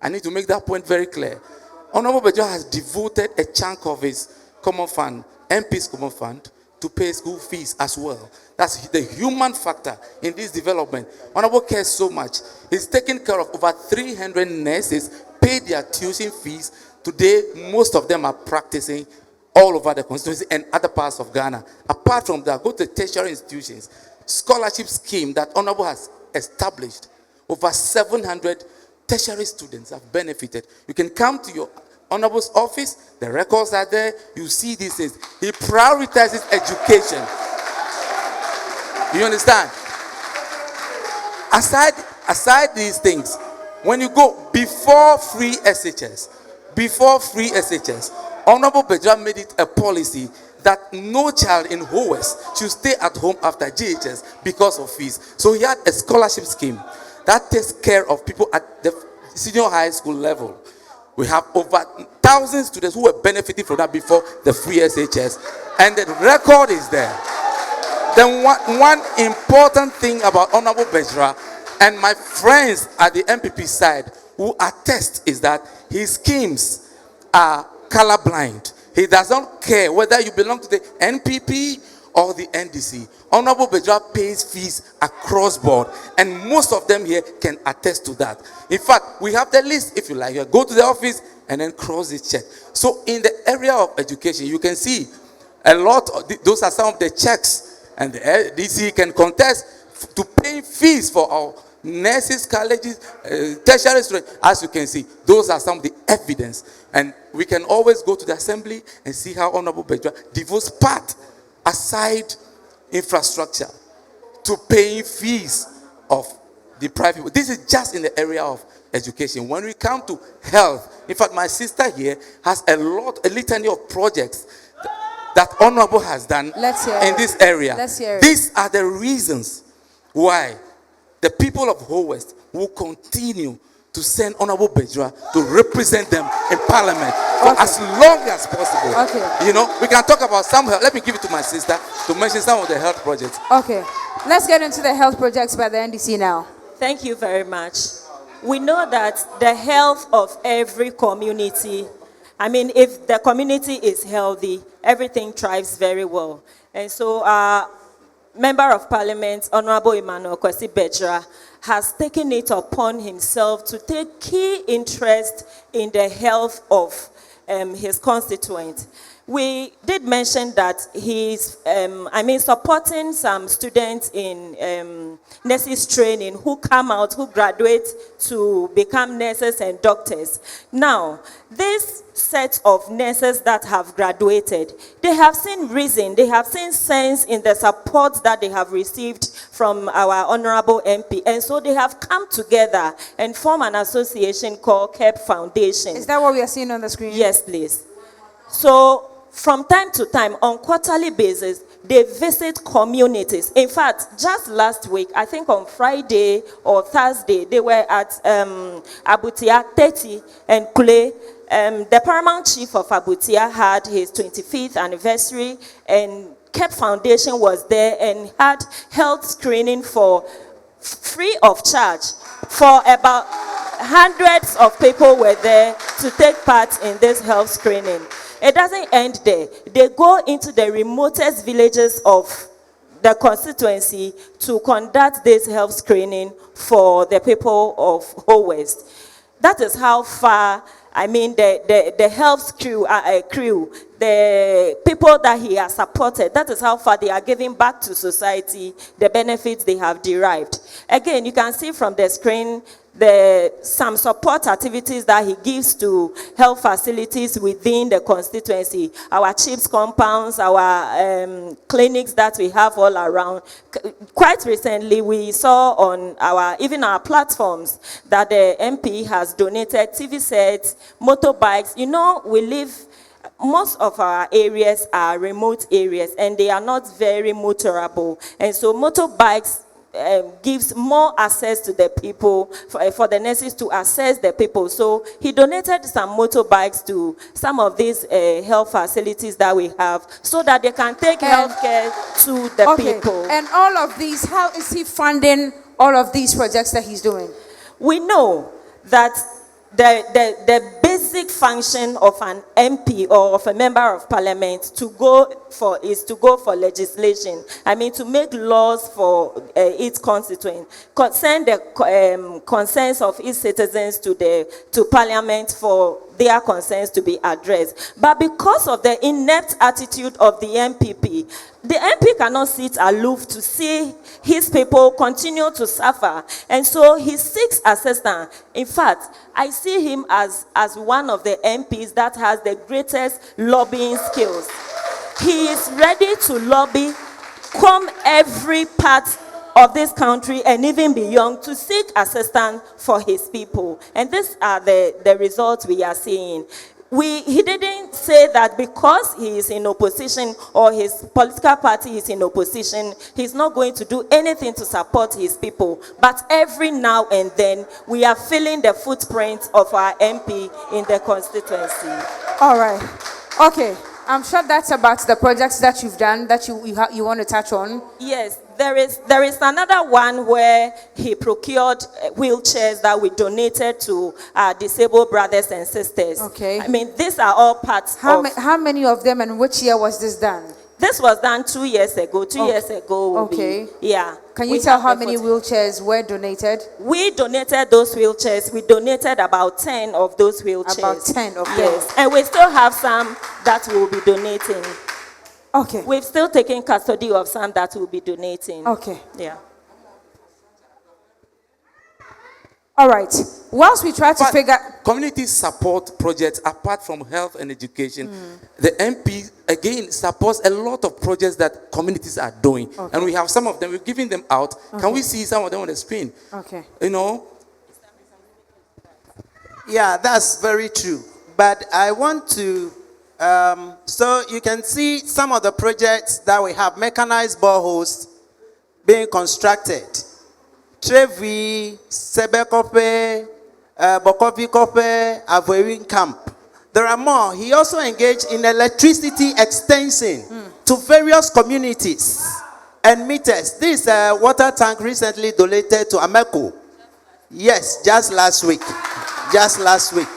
I need to make that point very clear. Honorable Bejra has devoted a chunk of his common fund, MP's common fund, to pay school fees as well. That's the human factor in this development. Honorable cares so much. He's taken care of over 300 nurses, paid their tuition fees. Today, most of them are practicing all over the constituency and other parts of Ghana. Apart from that, go to tertiary institutions. Scholarship scheme that Honorable has established. Over 700 tertiary students have benefited. You can come to your Honorable's office, the records are there, you see these things. He prioritizes education. You understand? Aside these things, when you go before free SHS, Honorable Bejra made it a policy that no child in Whole West should stay at home after GHS because of fees. So he had a scholarship scheme that takes care of people at the senior high school level. We have over 1,000 students who were benefiting from that before the free SHS. And the record is there. Then one important thing about Honorable Bejra and my friends at the MPP side who attest is that his schemes are colorblind. He does not care whether you belong to the NPP or the NDC. Honorable Bejra pays fees across board, and most of them here can attest to that. In fact, we have the list, if you like. You go to the office and then cross this check. So in the area of education, you can see a lot of those are some of the checks, and the DC can contest to pay fees for our nurses, colleges, tertiary students. As you can see, those are some of the evidence, and we can always go to the assembly and see how Honorable Bejra devotes part aside infrastructure to paying fees of the private people. This is just in the area of education. When we come to health, in fact, my sister here has a litany of projects that Honorable has done in this area. These are the reasons why the people of Whole West will continue to send Honorable Bejra to represent them in Parliament for as long as possible. Okay. You know, we can talk about some health. Let me give it to my sister to mention some of the health projects. Okay. Let's get into the health projects by the NDC now. Thank you very much. We know that the health of every community, if the community is healthy, everything thrives very well. And so our Member of Parliament, Honorable Emmanuel Kwesi Bejra, has taken it upon himself to take key interest in the health of his constituent. We did mention that he's, supporting some students in nurses training who come out, who graduate to become nurses and doctors. Now, this set of nurses that have graduated, they have seen reason, they have seen sense in the support that they have received from our Honorable MP. And so they have come together and form an association called KEP Foundation. Is that what we are seeing on the screen? Yes, please. So, from time to time, on quarterly basis, they visit communities. In fact, just last week, I think on Friday or Thursday, they were at Abutia, Teti, and Kule. The paramount chief of Abutia had his 25th anniversary, and KEP Foundation was there and had health screening for free of charge for about hundreds of people were there to take part in this health screening. it doesn't end there. They go into the remotest villages of the constituency to conduct this health screening for the people of Whole West. That is how far, I mean, the health crew, the people that he has supported, that is how far they are giving back to society the benefits they have derived. Again, you can see from the screen some support activities that he gives to health facilities within the constituency, our CHIPS compounds, our clinics that we have all around. Quite recently, we saw on even our platforms that the MP has donated TV sets, motorbikes. You know, most of our areas are remote areas and they are not very motorable. And so motorbikes gives more access to the people, for the nurses to access the people. So he donated some motorbikes to some of these health facilities that we have so that they can take healthcare to the people. And all of these, how is he funding all of these projects that he's doing? We know that the basic function of an MP or of a member of parliament is to go for legislation. I mean, to make laws for its constituent, send the concerns of its citizens to parliament for their concerns to be addressed. But because of the inept attitude of the MPP, the MP cannot sit aloof to see his people continue to suffer. And so he seeks assistance. In fact, I see him as one of the MPs that has the greatest lobbying skills. He is ready to lobby, come every part of this country and even beyond to seek assistance for his people. And these are the results we are seeing. He didn't say that because he is in opposition or his political party is in opposition, he's not going to do anything to support his people. But every now and then, we are feeling the footprint of our MP in the constituency. All right. Okay. I'm sure that's about the projects that you've done that you want to touch on. Yes, there is another one where he procured wheelchairs that we donated to our disabled brothers and sisters. Okay. I mean, these are all parts How many of them and which year was this done? This was done 2 years ago. 2 years ago. Okay. Yeah. Can you tell how many wheelchairs were donated? We donated those wheelchairs. We donated about 10 of those wheelchairs. About 10 of them. Yes. And we still have some that we'll be donating. Okay. We've still taken custody of some that we'll be donating. Okay. Yeah. All right. Whilst we try to figure... Community support projects, apart from health and education, the MP, again, supports a lot of projects that communities are doing. Okay. And we have some of them, we're giving them out. Can we see some of them on the screen? Okay. You know? Yeah, that's very true. But I want to, so you can see some of the projects that we have, mechanized boreholes being constructed. Trevi, Sebekope, Bokovikope, Avorin Camp. There are more. He also engaged in electricity extension to various communities and meters. This water tank recently donated to Ameco. Yes, just last week. Just last week.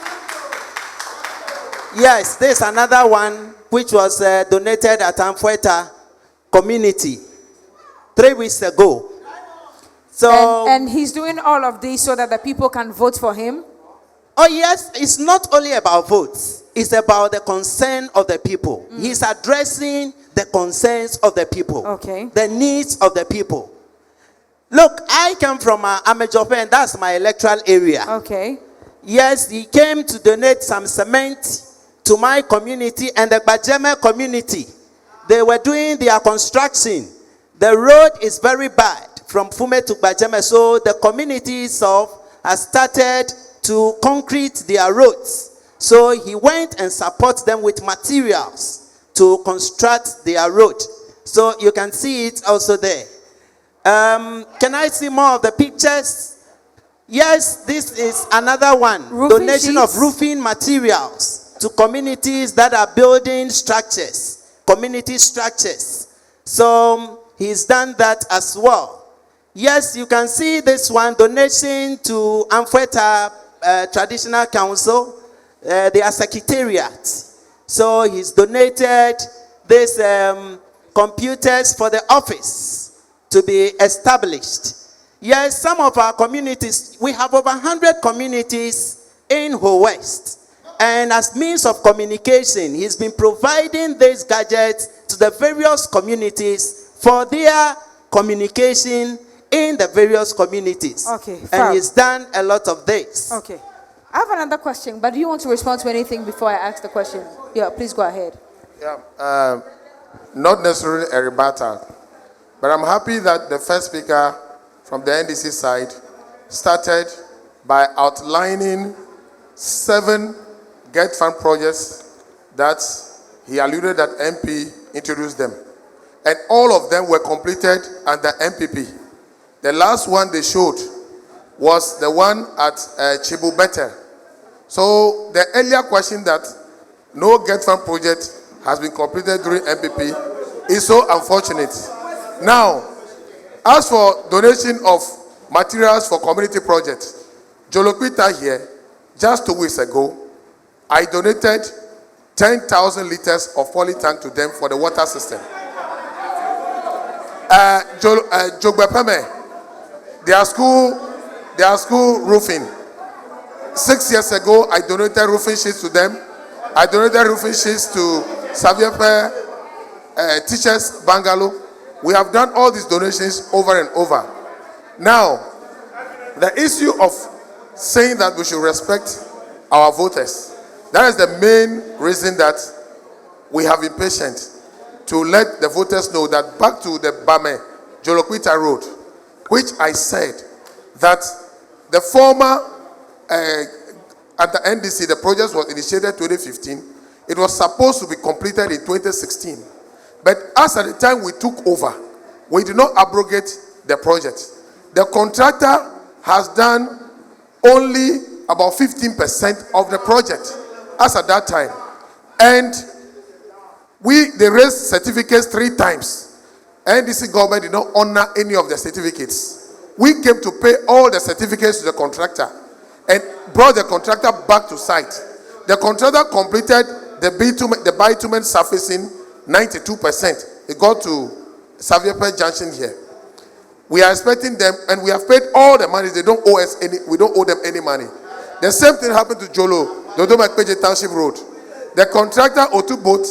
Yes, there's another one which was donated at Amfueta community 3 weeks ago. So, and he's doing all of these so that the people can vote for him? Oh yes, it's not only about votes. It's about the concern of the people. He's addressing the concerns of the people. Okay. The needs of the people. Look, I come from Amejope, and that's my electoral area. Okay. Yes, he came to donate some cement to my community and the Bajeme community. They were doing their construction. The road is very bad from Fume to Bajeme, so the communities has started to concrete their roads. So he went and supported them with materials to construct their road. So you can see it also there. Can I see more of the pictures? Yes, this is another one. Donation of roofing materials to communities that are building structures, community structures. So he's done that as well. Yes, you can see this one, donation to Amfueta Traditional Council, their secretariat. So he's donated these computers for the office to be established. Yes, some of our communities, we have over 100 communities in Ho West. And as means of communication, he's been providing these gadgets to the various communities for their communication in the various communities. Okay, and fab. he's done a lot of this. Okay. I have another question, but do you want to respond to anything before I ask the question? Yeah, please go ahead. Yeah, not necessarily a rebuttal, but I'm happy that the first speaker from the NDC side started by outlining 7 Get Fund projects that he alluded that MP introduced them. And all of them were completed under MPP. The last one they showed was the one at Chibubete. So the earlier question that no Get Fund project has been completed during MPP is so unfortunate. Now, as for donation of materials for community projects, Jolokwita here, just 2 weeks ago, I donated 10,000 liters of polytank to them for the water system. Jogbepeme, their school roofing. 6 years ago, I donated roofing sheets to them. I donated roofing sheets to Saviepe Teachers Bungalow. We have done all these donations over and over. Now, the issue of saying that we should respect our voters, that is the main reason that we have been patient to let the voters know that back to the Bame Jolokwita Road, which I said that the former at the NDC, the project was initiated 2015. It was supposed to be completed in 2016. But as at the time we took over, we did not abrogate the project. The contractor has done only about 15% of the project as at that time. And they raised certificates 3 times. NDC government did not honor any of the certificates. We came to pay all the certificates to the contractor and brought the contractor back to site. The contractor completed the bitumen surfacing 92%. It got to Saviepe Junction here. We are expecting them, and we have paid all the money. They don't owe us any. We don't owe them any money. The same thing happened to Jolo, Dodoma Kpeje Township Road. The contractor Otu Boat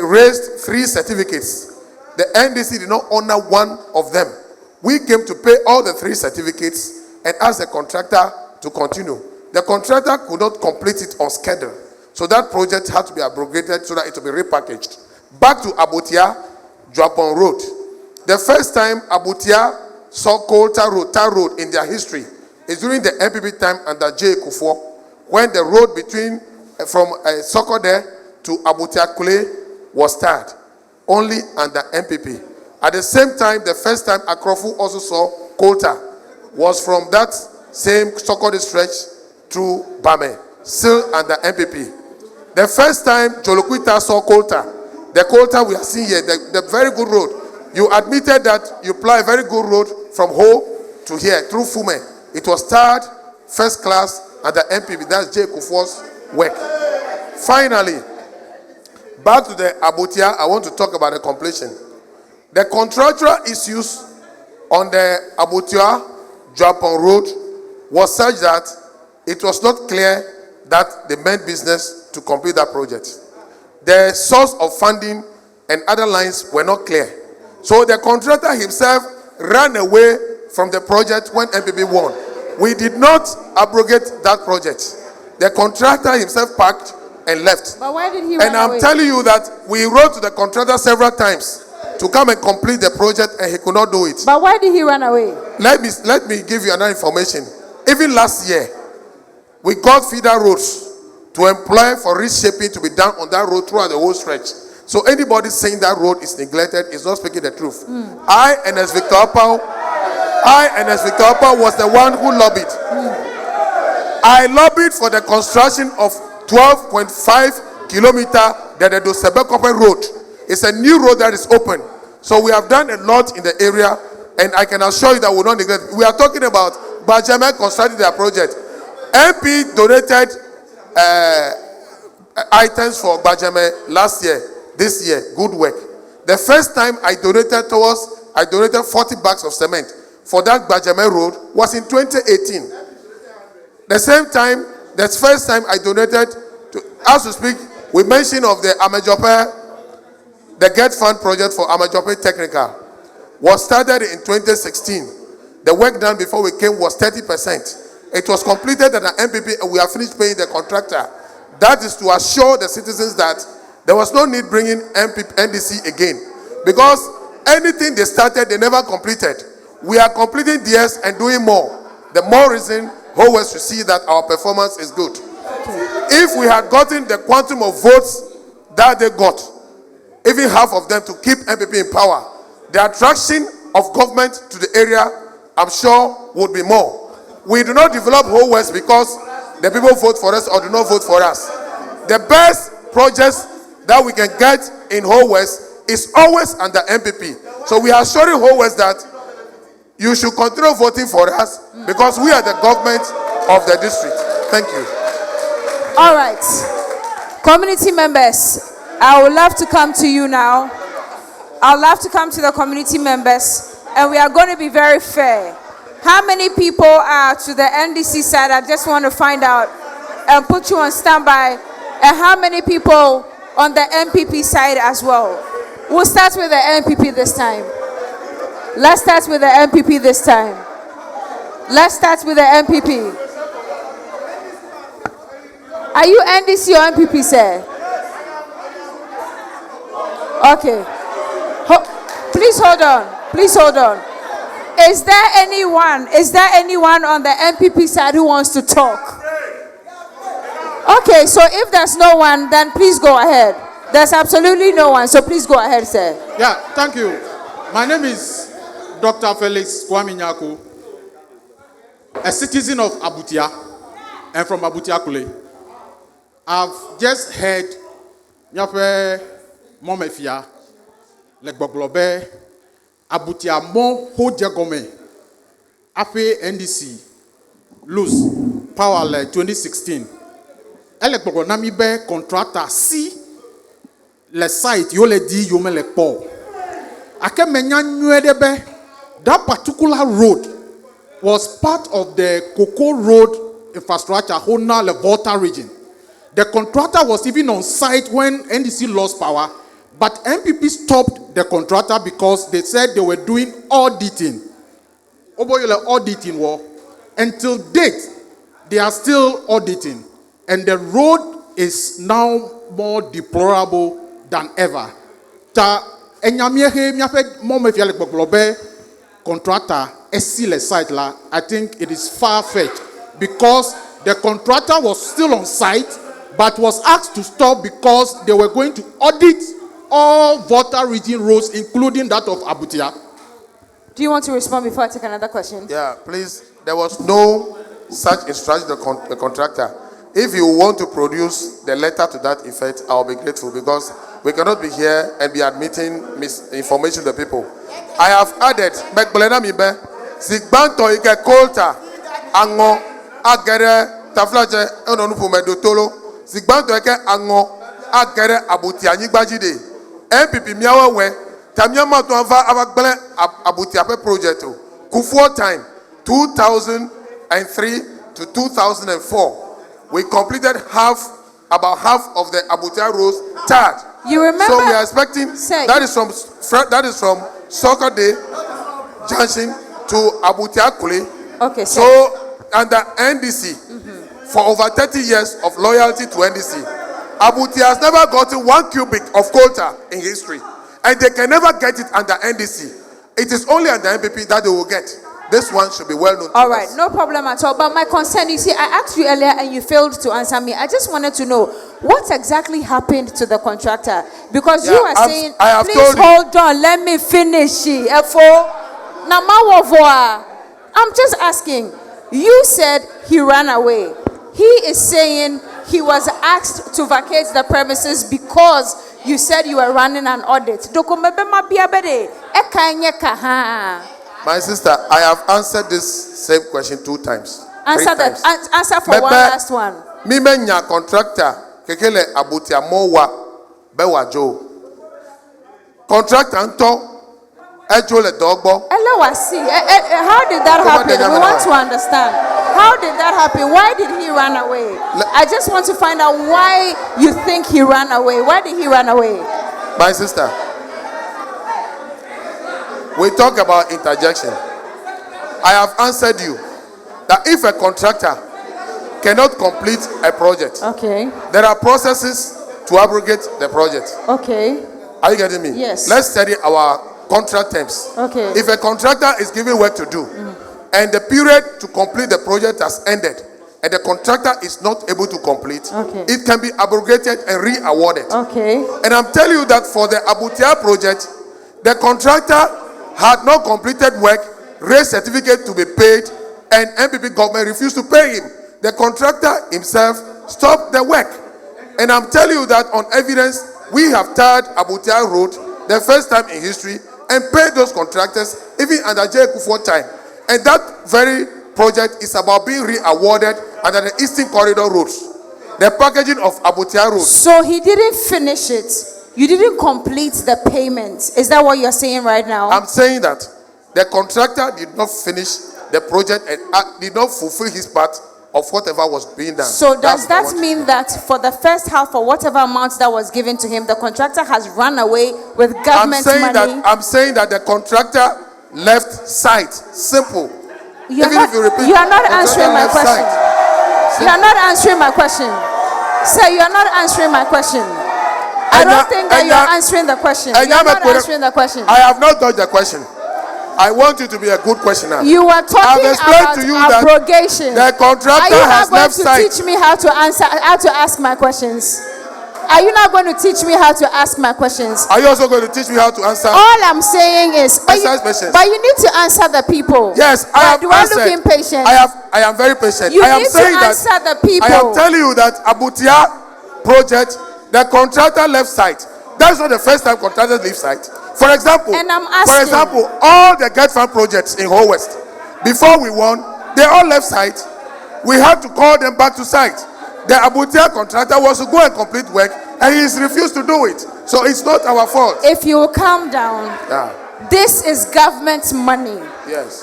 raised 3 certificates. The NDC did not honor one of them. We came to pay all the 3 certificates and asked the contractor to continue. The contractor could not complete it on schedule. So that project had to be abrogated so that it will be repackaged. Back to Abutia, Juapon Road. The first time Abutia saw Tar Road in their history is during the MPP time under J. Kufuor, when the road between from Sokode to Abutia Kule was tarred, only under MPP. At the same time, the first time Akrofu also saw Tar was from that same Sokode stretch through Bame, still under MPP. The first time Jolokwita saw Tar, the Tar we are seeing here, the very good road. You admitted that you ply a very good road from Ho to here through Fume. It was tarred, first class, under MPP. That's J. Kufuor's work. Finally, back to the Abutia, I want to talk about the completion. The contractual issues on the Abutia Juapon Road was such that it was not clear that they meant business to complete that project. The source of funding and other lines were not clear. So the contractor himself ran away from the project when MPP won. We did not abrogate that project. The contractor himself packed and left. But why did he run And I'm away? telling you that we wrote to the contractor several times to come and complete the project, and he could not do it. But why did he run away? Let me give you another information. Even last year, we got feeder roads to employ for reshaping to be done on that road throughout the whole stretch. So anybody saying that road is neglected is not speaking the truth. I and as Victor Apau was the one who lobbied. I lobbied for the construction of 12.5 kilometer the Dosebekope road. It's a new road that is open. So we have done a lot in the area, and I can assure you that we will not neglect. We are talking about Bajame constructing their project. MP donated items for Bajame last year, this year, good work. The first time I donated 40 bags of cement for that Bajame road was in 2018. The same time, the first time I donated, as we speak, we mentioned of the Amajope, the Get Fund project for Amajope Technical was started in 2016. The work done before we came was 30%. It was completed at an MPP and we have finished paying the contractor. That is to assure the citizens that there was no need bringing NDC again. Because anything they started, they never completed. We are completing theirs and doing more. The more reason Whole West to see that our performance is good. If we had gotten the quantum of votes that they got, even half of them to keep MPP in power, the attraction of government to the area, I'm sure, would be more. We do not develop Whole West because the people vote for us or do not vote for us. The best projects that we can get in Whole West is always under MPP. So we are assuring Whole West that you should continue voting for us because we are the government of the district. Thank you. All right. Community members, I would love to come to you now. I would love to come to the community members, and we are going to be very fair. How many people are to the NDC side? I just want to find out and put you on standby. And how many people on the MPP side as well? We'll start with the MPP this time. Let's start with the MPP this time. Let's start with the MPP. Are you NDC or MPP, sir? Okay. Please hold on. Please hold on. Is there anyone on the MPP side who wants to talk? Okay, so if there's no one, then please go ahead. There's absolutely no one, so please go ahead, sir. Yeah, thank you. My name is Dr. Felix Kwame Nyako, a citizen of Abutia and from Abutia Kule. I've just heard Nyafe Momefia, Lekboglobe, Abutia Mo Hojagome, Afe NDC, lose power like 2016. Elekbogo Namibe contractor si le site yo le di yo me le po. Ake menya nyuedebe, that particular road was part of the Cocoa Road infrastructure, Hona Le Volta region. The contractor was even on site when NDC lost power, but MPP stopped the contractor because they said they were doing auditing. Oboyole auditing war. Until date, they are still auditing. And the road is now more deplorable than ever. Contractor site la, I think it is far-fetched because the contractor was still on site but was asked to stop because they were going to audit all Volta region roads, including that of Abutia. Do you want to respond before I take another question? Yeah, please. There was no such instruction to the contractor. If you want to produce the letter to that effect, I'll be grateful because we cannot be here and be admitting misinformation to the people. I have added, Zigbanto ike kolta, ango, agere, taflaje, enonupu medotolo, Zigbanto ike ango, agere, abuti anyigbajide, MPP miawe, tamiyama to ava avagbele abuti ape project, kufuo time, 2003 to 2004. We completed about half of the Abutia roads third. You remember? So we are expecting that is from Soccer Day Junction to Abutia Kule. Okay. So under NDC, for over 30 years of loyalty to NDC, Abutia has never gotten 1 cubic of quota in history, and they can never get it under NDC. It is only under MPP that they will get. This one should be well known. All right, no problem at all. But my concern, you see, I asked you earlier and you failed to answer me. I just wanted to know what exactly happened to the contractor. Because you are saying, please hold on, let me finish. I'm just asking. You said he ran away. He is saying he was asked to vacate the premises because you said you were running an audit. My sister, I have answered this same question 2 times. Answer for one last one. Mimenya contractor kekele abutia mowa bewa jo. Contract anto ejo le dogbo. How did that happen? We want to understand. How did that happen? Why did he run away? I just want to find out why you think he ran away. Why did he run away? My sister, we talk about interjection. I have answered you that if a contractor cannot complete a project, okay, there are processes to abrogate the project. Okay. Are you getting me? Yes. Let's study our contract terms. Okay. If a contractor is given work to do, and the period to complete the project has ended, and the contractor is not able to complete, okay, it can be abrogated and re-awarded. Okay. And I'm telling you that for the Abutia project, the contractor had not completed work, raised certificate to be paid, and MPP government refused to pay him. The contractor himself stopped the work. And I'm telling you that on evidence, we have tarred Abutia Road the first time in history and paid those contractors even under J. Kufuor time. And that very project is about being re-awarded under the Eastern Corridor roads. The packaging of Abutia Road. So he didn't finish it. You didn't complete the payment. Is that what you're saying right now? I'm saying that the contractor did not finish the project and did not fulfill his part of whatever was being done. So does that mean that for the first half, for whatever amount that was given to him, the contractor has run away with government money? I'm saying that the contractor left site. Simple. You are not answering my question. You are not answering my question. Sir, you are not answering my question. I don't think that you are answering the question. You are not answering the question. I have not dodged the question. I want you to be a good questioner. You are talking about to you abrogation. The contractor has left site. Are you not going to teach me how to answer, how to ask my questions? Are you not going to teach me how to ask my questions? Are you also going to teach me how to answer? All I'm saying is, but you need to answer the people. Yes, I have answered. Look impatient. I am very patient. You I am need saying to answer that the people. I am telling you that Abutia project, the contractor left site. That's not the first time contractors leave site. For example, all the Get Farm projects in Whole West, before we won, they all left site. We had to call them back to site. The Abutia contractor was to go and complete work, and he's refused to do it. So it's not our fault. If you will calm down, this is government money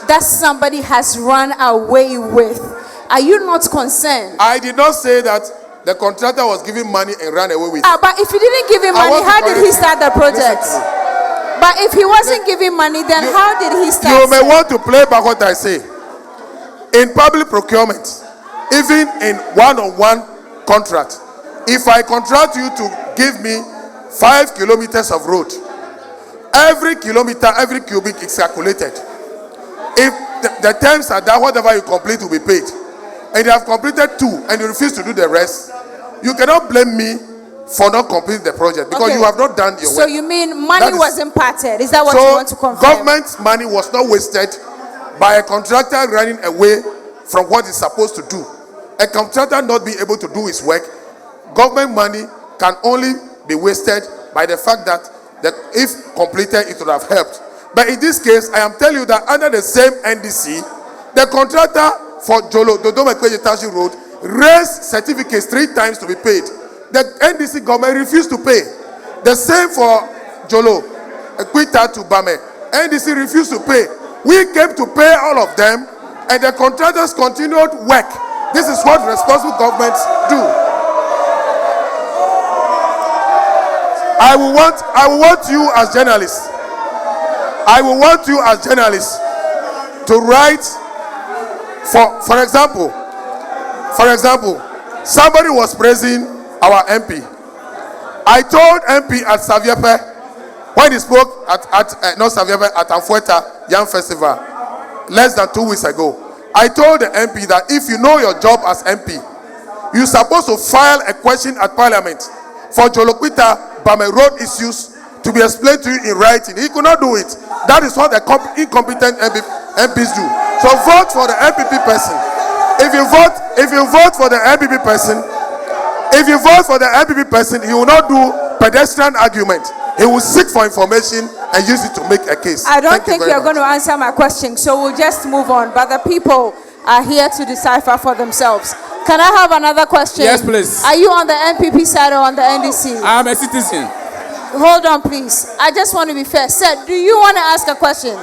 that somebody has run away with. Are you not concerned? I did not say that the contractor was giving money and ran away with it. But if you didn't give him money, how did he start the project? But if he wasn't giving money, then how did he start? You may want to play back what I say. In public procurement, even in one-on-one contract, if I contract you to give me 5 kilometers of road, every kilometer, every cubic is calculated. If the terms are that whatever you complete will be paid, and you have completed 2 and you refuse to do the rest, you cannot blame me for not completing the project because you have not done your work. So you mean money was imparted? Is that what you want to confirm? Government money was not wasted by a contractor running away from what he's supposed to do. A contractor not being able to do his work, government money can only be wasted by the fact that if completed, it would have helped. But in this case, I am telling you that under the same NDC, the contractor for Jolo, Dodoma Kweji Township Road, raised certificates 3 times to be paid. The NDC government refused to pay. The same for Jolo, Equita to Bame. NDC refused to pay. We came to pay all of them, and the contractors continued work. This is what responsible governments do. I will want you as journalists. I will want you as journalists to write for example, somebody was praising our MP. I told MP at Saviepe when he spoke at Amfueta Young Festival less than 2 weeks ago. I told the MP that if you know your job as MP, you're supposed to file a question at Parliament for Joloquita Bame road issues to be explained to you in writing. He could not do it. That is what the incompetent MPs do. So vote for the MPP person. If you vote for the MPP person, he will not do pedestrian argument. He will seek for information and use it to make a case. I don't think you're going to answer my question, so we'll just move on. But the people are here to decipher for themselves. Can I have another question? Yes, please. Are you on the NPP side or on the NDC? I am a citizen. Hold on, please. I just want to be fair. Sir, do you want to ask a question?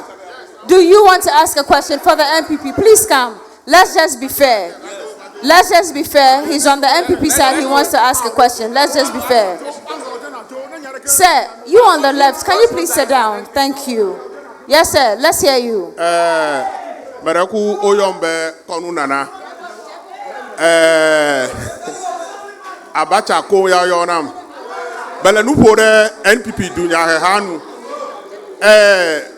Do you want to ask a question for the NPP? Please come. Let's just be fair. Let's just be fair. He's on the NPP side. He wants to ask a question. Let's just be fair. Sir, you on the left. Can you please sit down? Thank you. Yes, sir. Let's hear you. Meraku Oyombe Konunana. Abacha Koya Yonam. Belenupore NPP Dunya Hanu.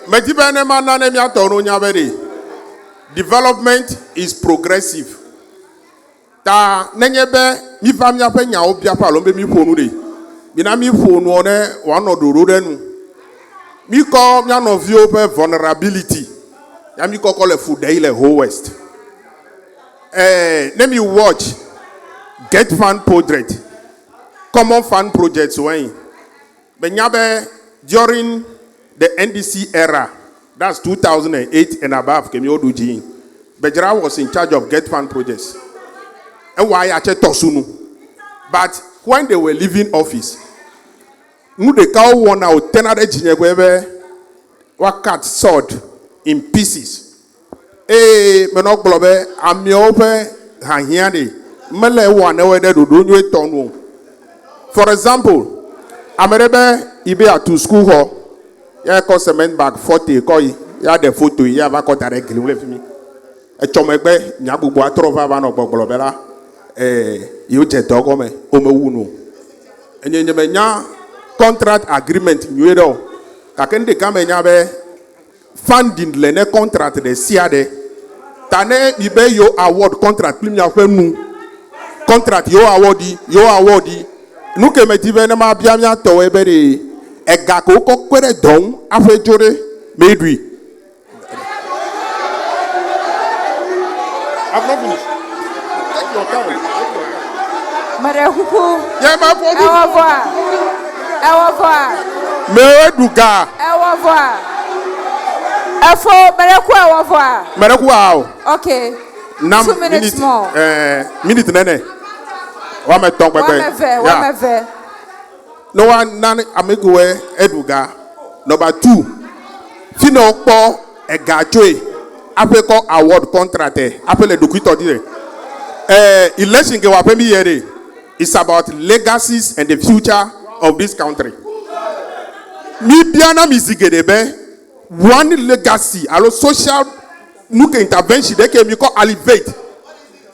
Medibene Manane Miatono Nyaberi. Development is progressive. Ta nenyebe mi famia pe nya obia pa lo be mi fonu de. Bi na mi fonu one one odoro denu. Mi ko mi anovio pe vulnerability. Ya mi ko le food dey le whole west. Let me watch Get Fund project. Common fund projects when Benyabe during the NDC era, that's 2008 and above, Kemioduji. Bejra was in charge of Get Fund projects. And why I Tosunu. But when they were leaving office, nu de cow one out 10 Jinegwebe were cut sword in pieces. Menok Blobe, Amiope, Hanhiani, Mele one away to do tonu. For example, Amerebe Ibe to school hall, ya cost cement bag 40 koi, ya the photo, ya vacot directly with me. A chomegbe, Yabu Trova van of Boglobella, you jet dogome, Omewunu. And in the contract agreement, you know, Kakende Kamenyabe funding lene contract de siade. Tane Ibe yo award contract, Plimia Femu. Contract yo awardi. Nuke medivene ma biamia to ebere ega ko kwere don afejore medui. I've not finished. Take your time. Marehuku. Yeah, ma for Au revoir. Meduga. Au revoir. Efo Mareku au revoir. Mereku ao. Okay. 2 minutes more. Minute nene. One me talk back. No one none amigwe eduga. Number 2. Fino po egajoe. Apeko award contract. Apele dokuito dire. Election ke wapemi yere. It's about legacies and the future of this country. Mi biana misigedebe. One legacy, allo social nuke intervention they can elevate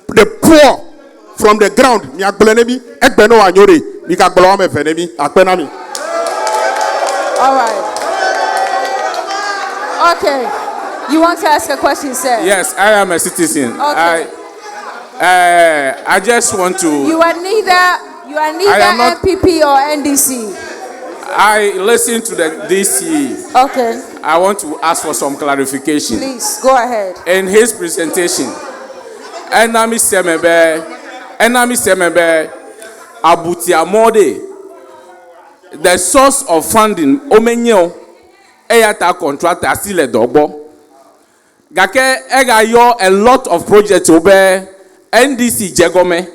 the poor from the ground. Mi agbelenemi egbeno anyore mi ka gbelo me fenemi akpenami. All right. Okay. You want to ask a question, sir? Yes, I am a citizen. Okay. I just want to. You are neither NPP or NDC. I listened to the DC. Okay. I want to ask for some clarification. Please, go ahead. In his presentation, Enami Semebe, Abutia Mode, the source of funding, Omenyo, Eyata contractor, still a dogbo. Gake, Ega yo a lot of projects obe, NDC Jegome,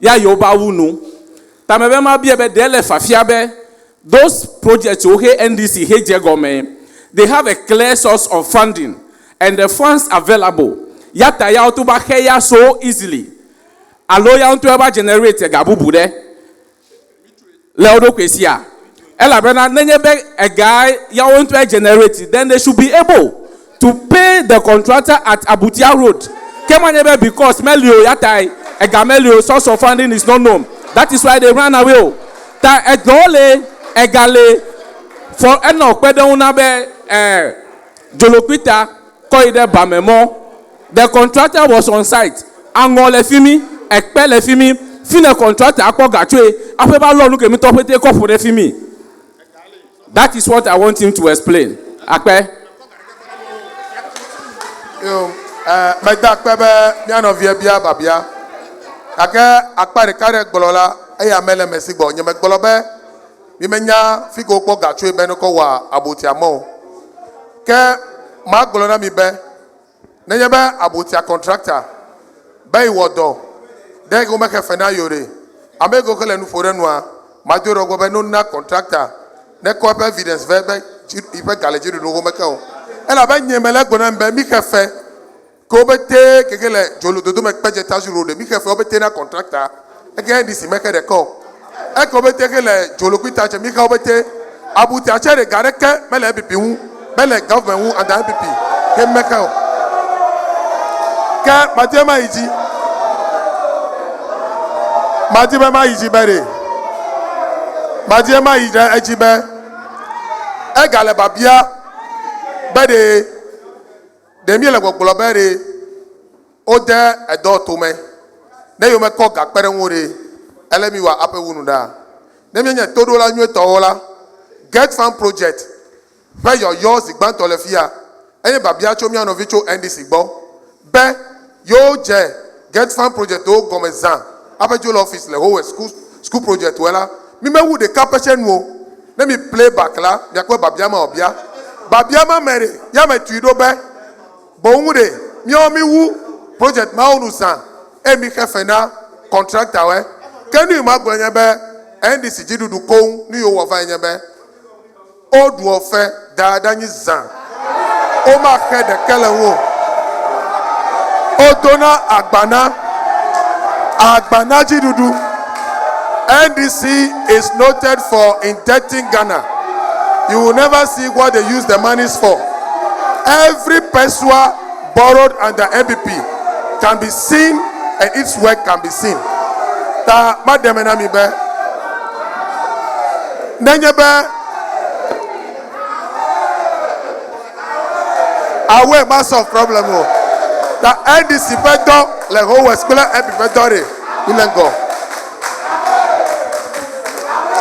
Ya Yoba Wunu, Tamebema Biebe Dele Fafiabe. Those projects, NDC, Jegome, they have a clear source of funding and the funds available. Yata ya otuba heya so easily. Aloya untueba generate gabu bude. Leodo kwesia. Ela brena nenyebe a guy ya untueba generate. Then they should be able to pay the contractor at Abutia Road. Kemanyebe because Melio Yatai, a Gamelio source of funding is not known. That is why they ran away. Ta egnole egale for eno pede unabe jolokwita koide bamemo. The contractor was on site. Angole fimi, ekpele fimi, fine contractor akpo gachwe, apeba lo nuke mi topete ko for fimi. That is what I want him to explain. Akpe. Yo, meda akpebe miano vie bia babia. Ake akpare kare gbolola eya mele mesigbo nyeme gbolobe mimenya figo kpo gachwe beno ko wa abutia mo. Ke ma gbolola mi be nenyebe abutia contractor be iwodo Then go make a fena yore. I may go call a new foreigner. Major go by no contractor. Ne co evidence verbe. If I college you no go make out. And I bet you may like one and be make a fair. Go be take a jolo to do make budget as you road. Make a fair obtain a contractor. Again, this is make a call. I go be take a jolo quit touch and make a obtain. Abu Tachere Gareka, Mele Pipu, Mele government and the MPP. Came make out. Matema Iji. Matema Iji Berry. Matema Ija Ejibe. Egale Babia. Berry. Demiela Goloberry. Ode a door to me. Then you may call Gakperemuri. Elemiwa Upper Wunda. Nemia Todola New Tola. Get Farm Project. Where your yours is Banto Lefia. Any Babia Chomianovicho and this Igbo. Be yo je Get Farm Project o Gomezan. Abajul office le whole school project wella. Me wu de capation wo. Let me play back la. Yakwe Babiama Obia. Babiama Mary. Yame Tuido be. Bongude. Mi wu project Maunusan. Emi Kefena contractor we. Can you imagine be NDC jidu du kong ni yo wafa nyebe. Odu ofe dadanyi zan. Oma kede kele wo. Odona Agbana jidudu. NDC is noted for indebting Ghana. You will never see what they use the monies for. Every peswa borrowed under MPP can be seen and its work can be seen. Ta mademena mi be. Nenyebe away massive problem. The NDC better like who was school and better.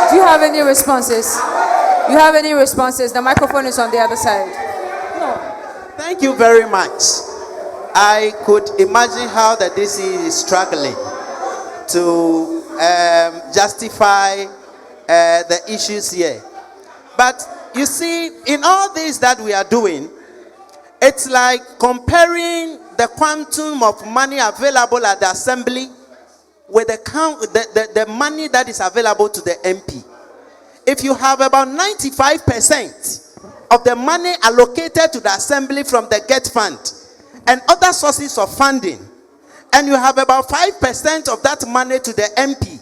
Do you have any responses? You have any responses? The microphone is on the other side. No. Thank you very much. I could imagine how the DC is struggling to justify the issues here. But you see, in all this that we are doing, it's like comparing the quantum of money available at the assembly with the money that is available to the MP. If you have about 95% of the money allocated to the assembly from the GET fund and other sources of funding, and you have about 5% of that money to the MP,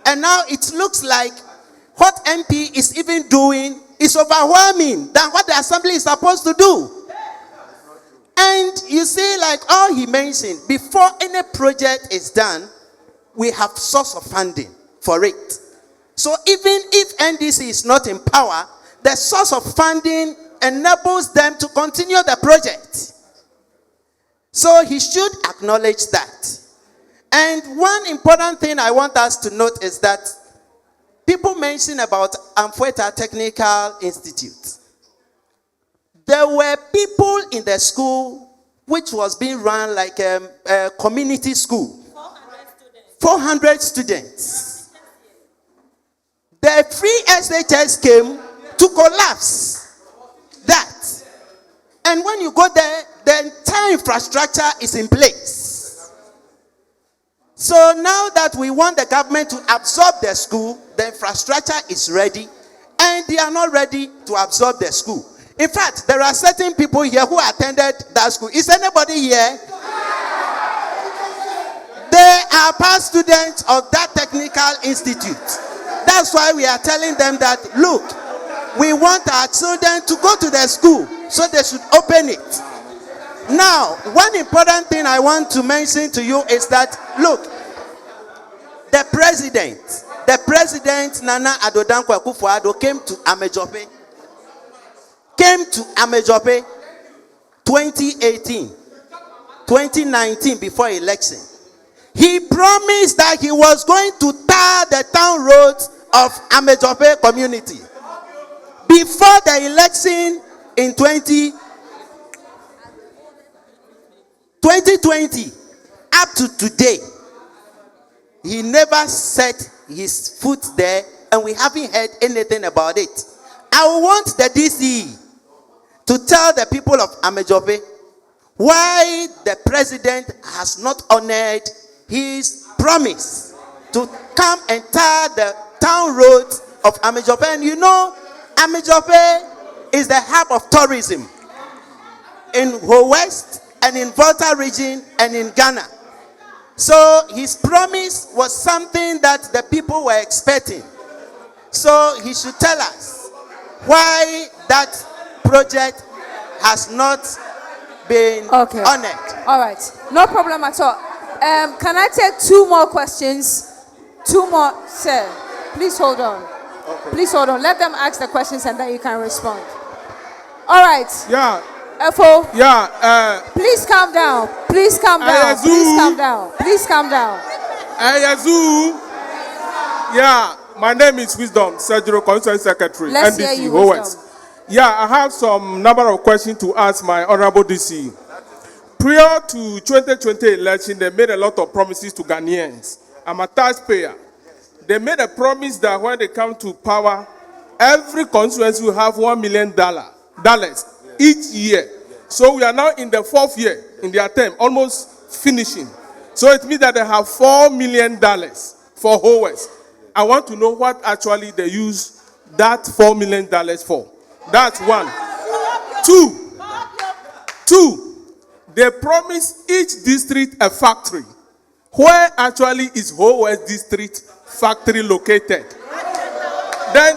and now it looks like what MP is even doing is overwhelming than what the assembly is supposed to do. And you see, like all he mentioned, before any project is done, we have source of funding for it. So even if NDC is not in power, the source of funding enables them to continue the project. So he should acknowledge that. And one important thing I want us to note is that people mention about Amfueta Technical Institute. There were people in the school which was being run like a community school. 400 students. The free SHS came to collapse that. And when you go there, the entire infrastructure is in place. So now that we want the government to absorb the school, the infrastructure is ready, and they are not ready to absorb the school. In fact, there are certain people here who attended that school. Is anybody here? They are past students of that technical institute. That's why we are telling them that, look, we want our children to go to the school, so they should open it. Now, one important thing I want to mention to you is that, look, the president Nana Addo Dankwa Akufo-Addo came to Amejope 2018, 2019 before election. He promised that he was going to tar the town roads of Amejope community. Before the election in 2020, up to today, he never set his foot there, and we haven't heard anything about it. I want the DC to tell the people of Amejope why the president has not honored his promised to come and tar the town roads of Amijope. And you know, Amijope is the hub of tourism in Ho West and in Volta region and in Ghana. So his promise was something that the people were expecting. So he should tell us why that project has not been honored. All right. No problem at all. Can I take 2 more questions? 2 more, sir. Please hold on. Okay. Please hold on. Let them ask the questions and then you can respond. All right. Yeah. Efo. Yeah. Please calm down. Please calm down. Please calm down. Please calm down. Ayazu. Yeah. My name is Wisdom, Sergio Constituency Secretary. Let's NDC, hear you, Ho Wisdom. West. Yeah, I have some number of questions to ask my honorable DC. Prior to 2020 election, they made a lot of promises to Ghanaians. I'm a taxpayer. They made a promise that when they come to power, every constituency will have $1 million each year. So we are now in the 4th year in their term, almost finishing. So it means that they have $4 million for Ho West. I want to know what actually they use that $4 million for. That's one. Two, they promise each district a factory. Where actually is Ho West district factory located? Then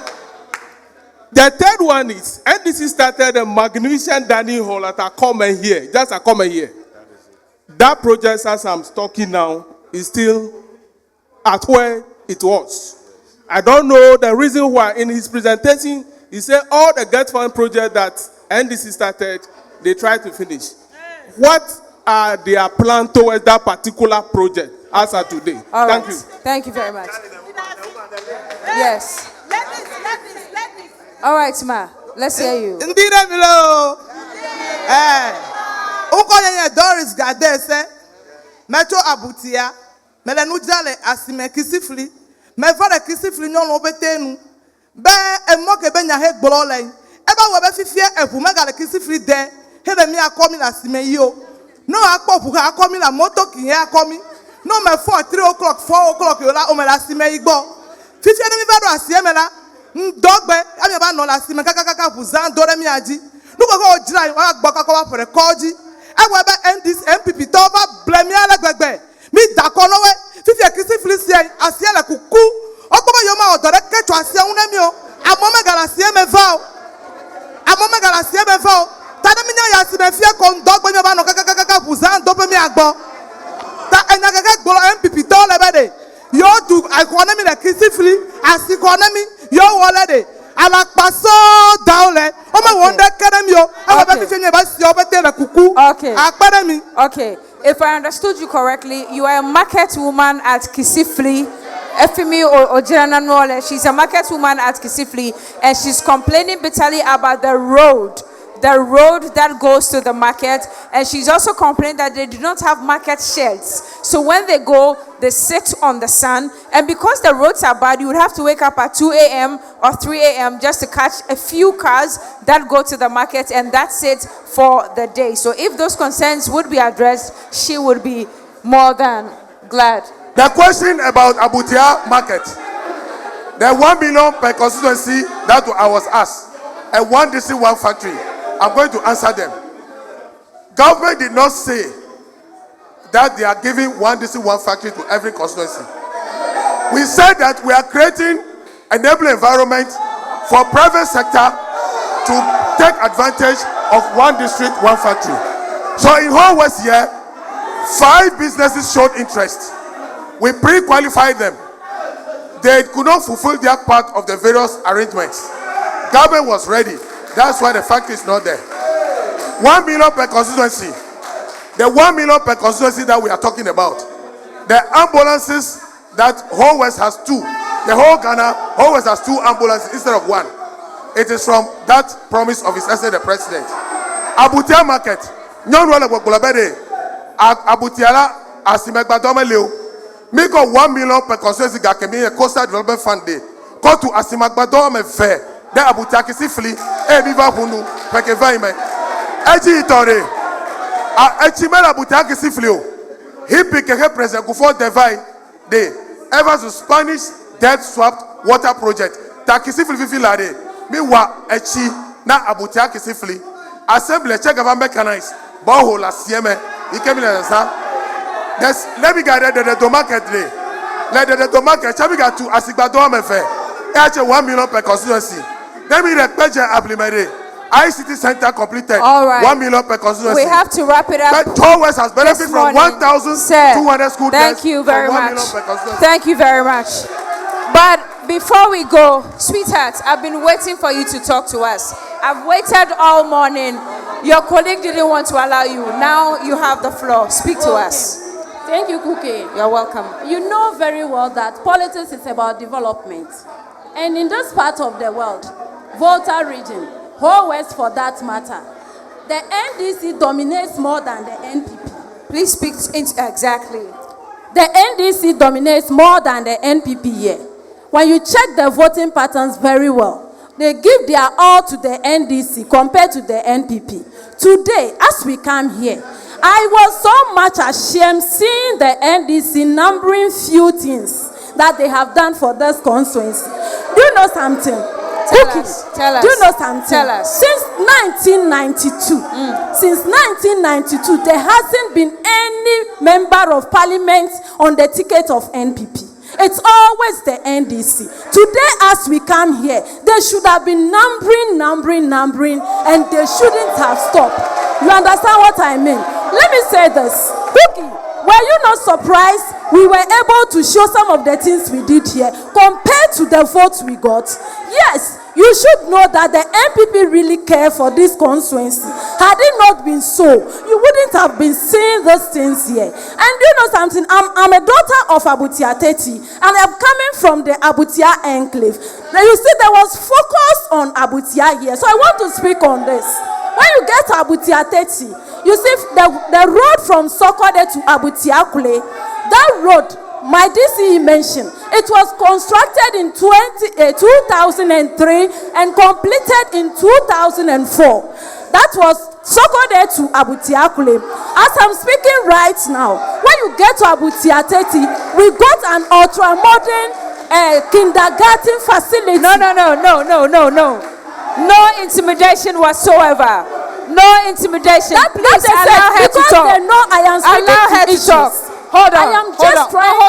the third one is NDC started a magnificent dining hall at Akome here. Just Akome here. That project, as I'm talking now, is still at where it was. I don't know the reason why. In his presentation, he said all the Get Fund project that NDC started, they tried to finish. What are their plans towards that particular project as of today? All Thank right. you. Thank you very much. Yes. All right, Ma. Let's hear you. Indeed, below. Doris Gadese, Metro Abutia, Melanujale Asime Kisifli, Mevada Kisifli non obetenu, Be and Moke Benya head blowing. Eba Wabefia and Pumaga Kisifli there, Heather Mia coming Asime yo. No, I coming a moto Kia coming. No, my 4, 3 o'clock, 4 o'clock, you'll allow Asime Igbo. 50 enemy Vado Asiemela, Dogbe, Amaba la Sime Kaka Puzan, Doremiaji. Look at all dry, Baka for a Koji. I will end this MPP Tova, Blamiala Gbegbe. Me Dakonowe, 50 Kisifli, Asiela Kuku, Okoba Yoma, or direct to Asia Unemio, Amoma Galasia vow. Amoma Galasia vow. Tadamina Yasimefia con Dogbe Yabano Kaka Puzan, Dopemiagbo. That and I get MPP Tolebede. You do economy the Kisifli, as economy, your holiday. I like Paso down there. Oh, my wonder academy. Okay. If I understood you correctly, you are a market woman at Kisifli. Efimi or she's a market woman at Kisifli, and she's complaining bitterly about the road that goes to the market, and she's also complaining that they do not have market sheds. So when they go, they sit on the sun, and because the roads are bad, you would have to wake up at 2 a.m. or 3 a.m. just to catch a few cars that go to the market, and that's it for the day. So if those concerns would be addressed, she would be more than glad. The question about Abutia market, the 1 million per constituency that I was asked, and 1 district, 1 factory. I'm going to answer them. Government did not say that they are giving 1 district, 1 factory to every constituency. We said that we are creating an enabling environment for private sector to take advantage of 1 district, 1 factory. So in Ho West here, 5 businesses showed interest. We pre-qualified them. They could not fulfill their part of the various arrangements. Government was ready. That's why the factory is not there. 1 million per constituency. The 1 million per constituency that we are talking about. The ambulances that Ho West has 2. The whole Ghana, Ho West has 2 ambulances instead of 1. It is from that promise of His Excellency the President. Abutia market. Abutiala Asimegbadome Leo. Make 1 million per constituency that can be a coastal development fund day. Go to Asimegbadome Fair. The Abutia Kisifli, Viva Hunu, Pekevaime, Eji Itore, Echimel Abutia Kisiflio, he pick a president before Devai, Day. Ever to Spanish dead swapped water project. Takisifli fifi lade. Mi wa echi na abutia kisifli. Assembly check government mechanized. Borehole la sieme. Yes, let me get the market day. Let the market. Chabi got to Asigbado Amefe. 1 million per constituency. Let me repage implemented. ICT center completed. All right. 1 million per constituency. We have to wrap it up. But Tor West has benefited from 1,200 school Thank you very much. Thank you very much. But before we go, sweetheart, I've been waiting for you to talk to us. I've waited all morning. Your colleague didn't want to allow you. Now you have the floor. Speak to us. Thank you, Cookie. You're welcome. You know very well that politics is about development. And in this part of the world, Volta region, whole West for that matter, the NDC dominates more than the NPP. Please speak exactly. The NDC dominates more than the NPP here. When you check the voting patterns very well, they give their all to the NDC compared to the NPP. Today, as we come here, I was so much ashamed seeing the NDC numbering few things that they have done for this constituency. Do you know something? Tell us. Do you know something? Tell us. Since 1992, there hasn't been any member of parliament on the ticket of NPP. It's always the NDC. Today, as we come here, they should have been numbering, and they shouldn't have stopped. You understand what I mean? Let me say this. Cookie, were you not surprised we were able to show some of the things we did here compared to the votes we got? Yes, you should know that the MPP really care for this constituency. Had it not been so, you wouldn't have been seeing those things here. And you know something? I'm a daughter of Abutia Teti, and I'm coming from the Abutia enclave. Now you see, there was focus on Abutia here, so I want to speak on this. When you get to Abutia Teti, you see the road from Sokode to Abutia Kule, that road, my DCE mentioned, it was constructed in 2003 and completed in 2004. That was Sokode to Abutia Kule. As I'm speaking right now, when you get to Abutia Teti, we got an ultra-modern kindergarten facility. No. No intimidation whatsoever. No intimidation. Please allow her to talk. They know I am speaking allow her to talk. Hold on. I am just trying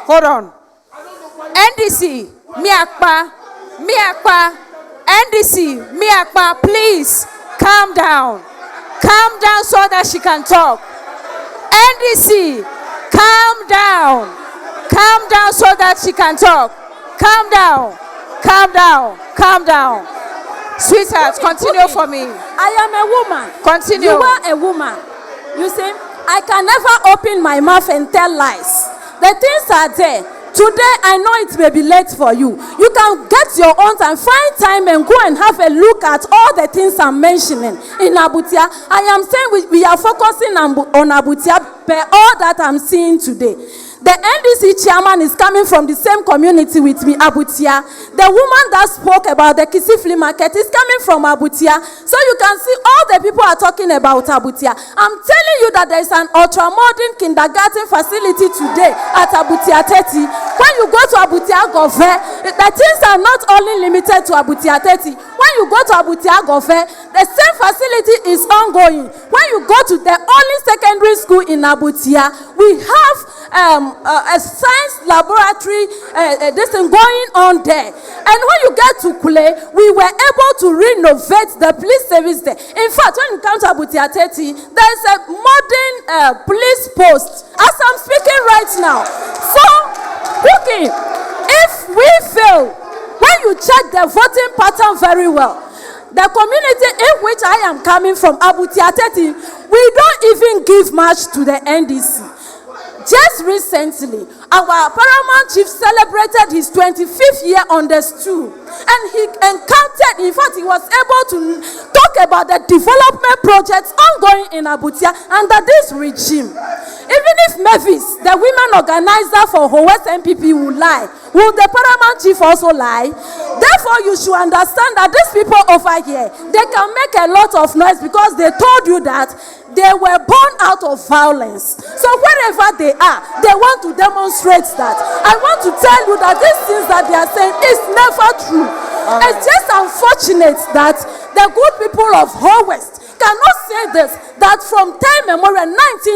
Hold on. NDC, Miakpa. NDC, Miakpa, please calm down. Calm down so that she can talk. NDC, calm down. Calm down so that she can talk. Calm down. Sweetheart, continue for me. I am a woman. Continue. You are a woman. You see, I can never open my mouth and tell lies. The things are there. Today, I know it may be late for you. You can get your own time, find time and go and have a look at all the things I'm mentioning in Abutia. I am saying we are focusing on Abutia per all that I'm seeing today. The NDC chairman is coming from the same community with me, Abutia. The woman that spoke about the Kisifli market is coming from Abutia. So you can see all the people are talking about Abutia. I'm telling you that there is an ultra-modern kindergarten facility today at Abutia Teti. When you go to Abutia Gove, the things are not only limited to Abutia Teti. When you go to Abutia Gove, the same facility is ongoing. When you go to the only secondary school in Abutia, we have a science laboratory, this thing going on there. And when you get to Kule, we were able to renovate the police service there. In fact, when you come to Abutia Teti, there's a modern police post as I'm speaking right now. So, Cookie, if we fail, when you check the voting pattern very well, the community in which I am coming from, Abutia Teti, we don't even give much to the NDC. Just recently, our paramount chief celebrated his 25th year on the stool. And he encountered, in fact, he was able to talk about the development projects ongoing in Abutia under this regime. Even if Mavis, the women organizer for West MPP, will lie, will the paramount chief also lie? Therefore, you should understand that these people over here, they can make a lot of noise because they told you that they were born out of violence. So wherever they are, they want to demonstrate that. I want to tell you that these things that they are saying is never true. It's just unfortunate that the good people of Whole West cannot say this, that from time memorial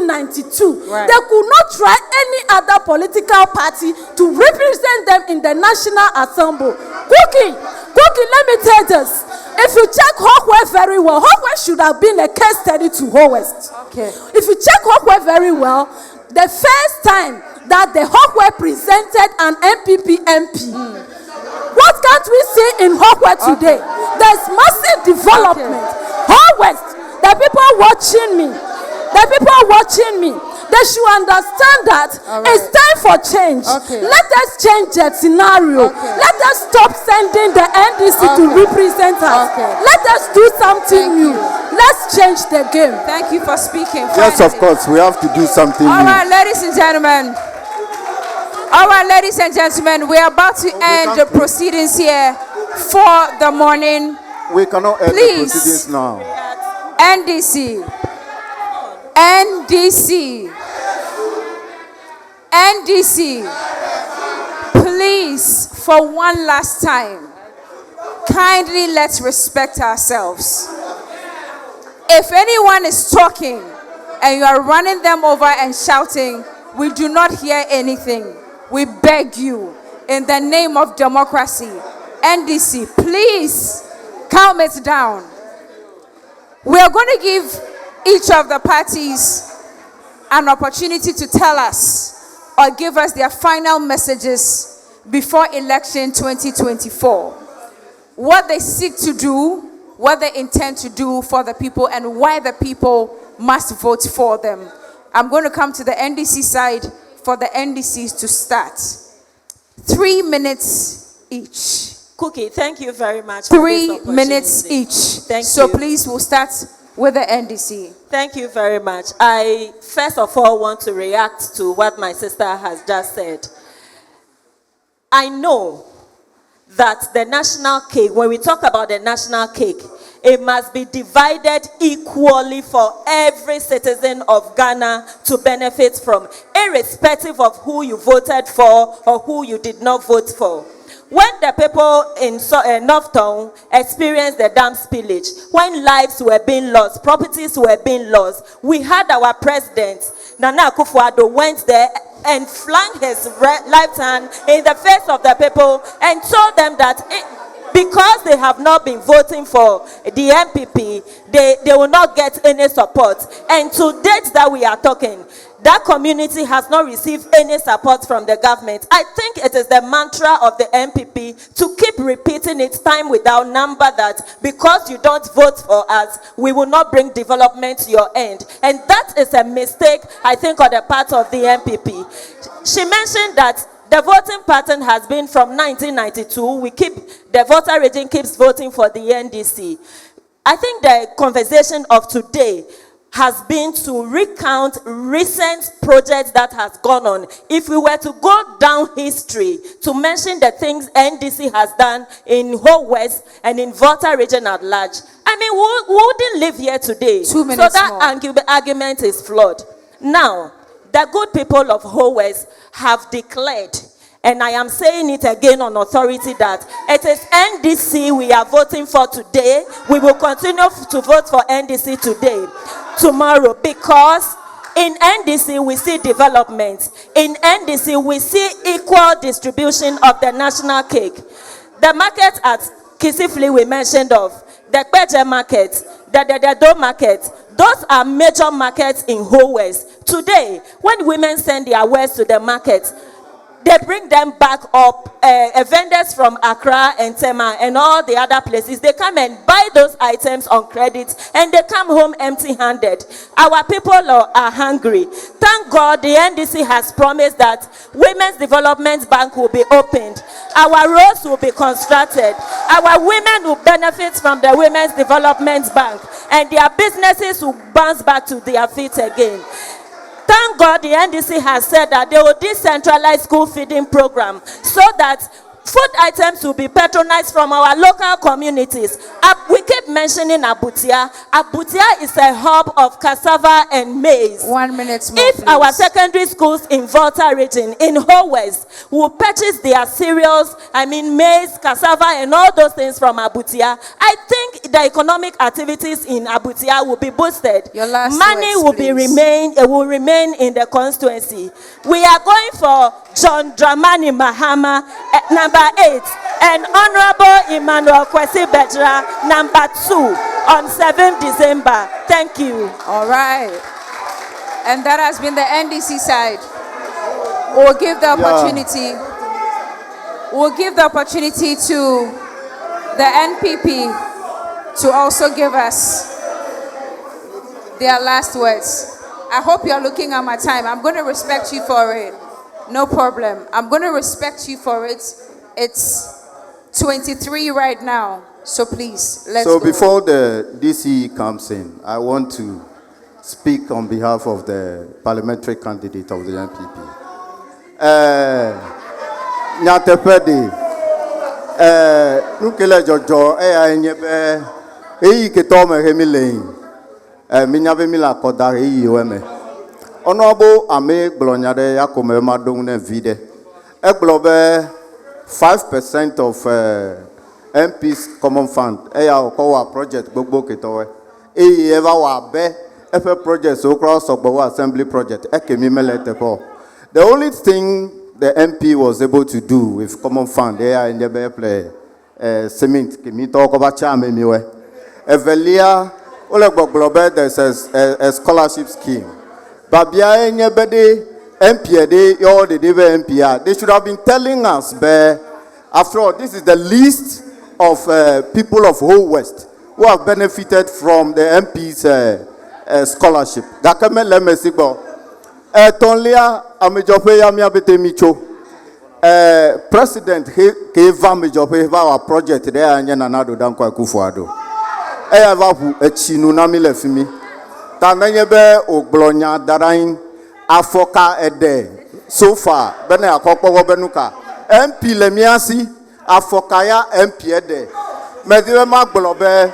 1992, they could not try any other political party to represent them in the National Assembly. Cookie, let me tell you this. If you check Hawkway very well, Hawkway should have been a case study to Whole West. Okay. If you check Hawkway very well, the first time that the Hawkway presented an MPP MP, what can't we see in Hawkway today? There's massive development. Whole West, the people watching me, they should understand that it's time for change. Let us change the scenario. Let us stop sending the NDC to represent us. Let us do something new. Let's change the game. Thank you for speaking. Yes, of course, we have to do something All new. right, ladies and gentlemen. We are about to end the proceedings here for the morning. We cannot end the proceedings now. NDC, please, for one last time, kindly let's respect ourselves. If anyone is talking and you are running them over and shouting, we do not hear anything. We beg you, in the name of democracy, NDC, please calm it down. We are going to give each of the parties an opportunity to tell us or give us their final messages before election 2024. What they seek to do, what they intend to do for the people, and why the people must vote for them. I'm going to come to the NDC side for the NDCs to start. 3 minutes each. Cookie, thank you very much. 3 minutes each. Thank so you. Please, we'll start with the NDC. Thank you very much. I first of all want to react to what my sister has just said. I know that the national cake, when we talk about the national cake, it must be divided equally for every citizen of Ghana to benefit from, irrespective of who you voted for or who you did not vote for. When the people in Northtown experienced the dam spillage, when lives were being lost, properties were being lost, we had our president, Nana Akufo-Addo, went there and flung his left hand in the face of the people and told them that because they have not been voting for the MPP, they will not get any support. And to date that we are talking, that community has not received any support from the government. I think it is the mantra of the MPP to keep repeating it time without number that because you don't vote for us, we will not bring development to your end. And that is a mistake, I think, on the part of the MPP. She mentioned that the voting pattern has been from 1992. The voter region keeps voting for the NDC. I think the conversation of today has been to recount recent projects that has gone on. If we were to go down history to mention the things NDC has done in Whole West and in Volta region at large, I mean, we wouldn't live here today. 2 minutes so that argument is flawed. Now, the good people of Whole West have declared, and I am saying it again on authority, that it is NDC we are voting for today. We will continue to vote for NDC tomorrow, because in NDC we see development. In NDC we see equal distribution of the national cake. The market at Kisifli we mentioned of, the Kpeje market, the Doe market, those are major markets in Whole West. Today, when women send their wares to the market, they bring them back up. Vendors from Accra and Tema and all the other places, they come and buy those items on credit and they come home empty-handed. Our people are hungry. Thank God the NDC has promised that Women's Development Bank will be opened. Our roads will be constructed. Our women will benefit from the Women's Development Bank, and their businesses will bounce back to their feet again. Thank God the NDC has said that they will decentralize school feeding program so that food items will be patronized from our local communities. We keep keep mentioning Abutia. Abutia is a hub of cassava and maize. 1 minute more, If please. our secondary schools in Volta region, in Whole West, will purchase their cereals, maize, cassava, and all those things from Abutia, I think the economic activities in Abutia will be boosted. Your last Money words, will remain in the constituency. We are going for John Dramani Mahama, number 8, and Honorable Emmanuel Kwesi Bejra, number 2, on 7th December. Thank you. All right. And that has been the NDC side. We'll give the opportunity. We'll give the opportunity to the NPP to also give us their last words. I hope you're looking at my time. I'm going to respect you for it. No problem. I'm going to respect you for it. It's 23 right now. So please, let's go. So before the DC comes in, I want to speak on behalf of the parliamentary candidate of the NPP. Nyatepedi, nukele jojo, enyebe, ketome hemilei, minyabe mila koda weme. Honorable Ame Glonyade Yakome Madone Vide, Eglobe 5% of MP's common fund, Okowa project, Bobo Ketowe, Eva Wabe, FA project, Cross Okbawa Assembly project, Ekemimele Tepo. The only thing the MP was able to do with common fund, in the play, cement, Kimito Kobacha Memiwe. Evelia, Olegbo Globe, there's a scholarship scheme. Babia anybody MPA, all the MPR, they should have been telling us, but after all, this is the list of people of Whole West who have benefited from the MP's scholarship. Gakame Lemesibo, Tonlia Amijope Yamiabete Micho, President Keva Mijope, our project there, and Yanado Dankwa Kufuado. Evapu, Echinunami Lefimi. Tananyebe Oglonya Darain Afoka Ede. So far, Bene Akoko Benuka. MP Lemiasi Afokaya MP Ede. Mediwema Globe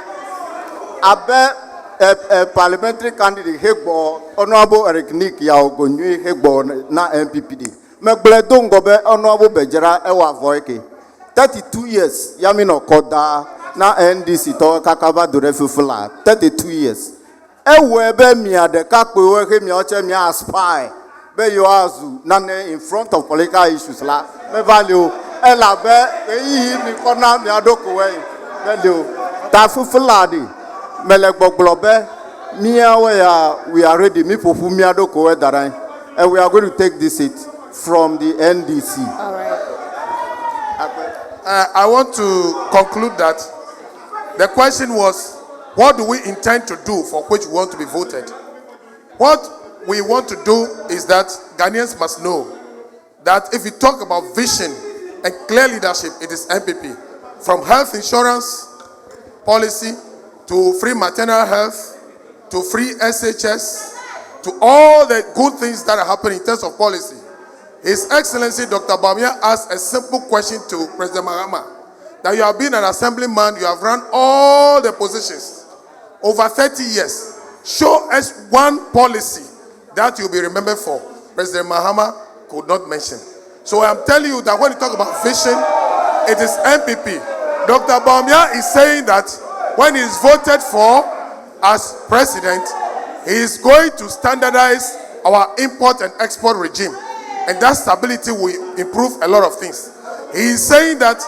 Abe parliamentary candidate Hegbo, Honorable Eric Nick Yaogonyu Hegbo na MPPD. Megledon Gobe Honorable Bejera Ewa Voike. 32 years, Yamino Koda na NDC to Kakaba Durefufula. 32 years. Ewebe mia de kakwe we mi oche mi aspire be you azu nane in front of political issues la me value ela be yi ni kona mi adoko we value ta fufuladi melegbo globe mia we are ready mi pofu mi adoko we daran and we are going to take this seat from the NDC. All right. I want to conclude that the question was, what do we intend to do for which we want to be voted? What we want to do is that Ghanaians must know that if you talk about vision and clear leadership, it is MPP. From health insurance policy to free maternal health to free SHS to all the good things that are happening in terms of policy. His Excellency Dr. Bawumia asked a simple question to President Mahama, that you have been an assemblyman, you have run all the positions over 30 years. Show us one policy that you'll be remembered for. President Mahama could not mention. So I'm telling you that when you talk about vision, it is MPP. Dr. Bawumia is saying that when he is voted for as president, he is going to standardize our import and export regime. And that stability will improve a lot of things. He is saying that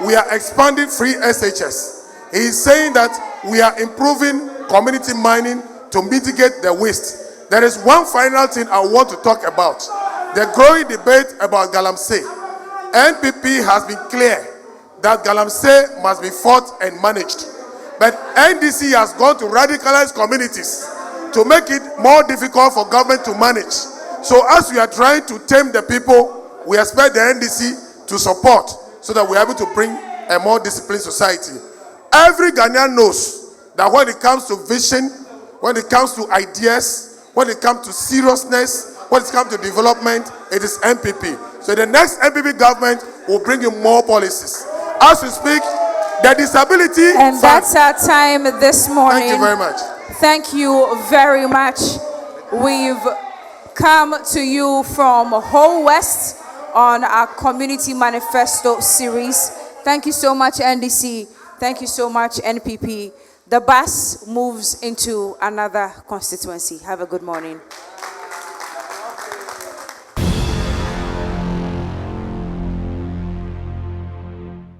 we are expanding free SHS. He is saying that we are improving community mining to mitigate the waste. There is one final thing I want to talk about. The growing debate about Galamsey. NPP has been clear that Galamsey must be fought and managed. But NDC has gone to radicalize communities to make it more difficult for government to manage. So as we are trying to tame the people, we expect the NDC to support so that we are able to bring a more disciplined society. Every Ghanaian knows that when it comes to vision, when it comes to ideas, when it comes to seriousness, when it comes to development, it is MPP. So the next MPP government will bring in more policies. As we speak, the disability And fund. that's our time this morning. Thank you very much. Thank you very much. We've come to you from Whole West on our Community Manifesto series. Thank you so much, NDC. Thank you so much, NPP. The bus moves into another constituency. Have a good morning.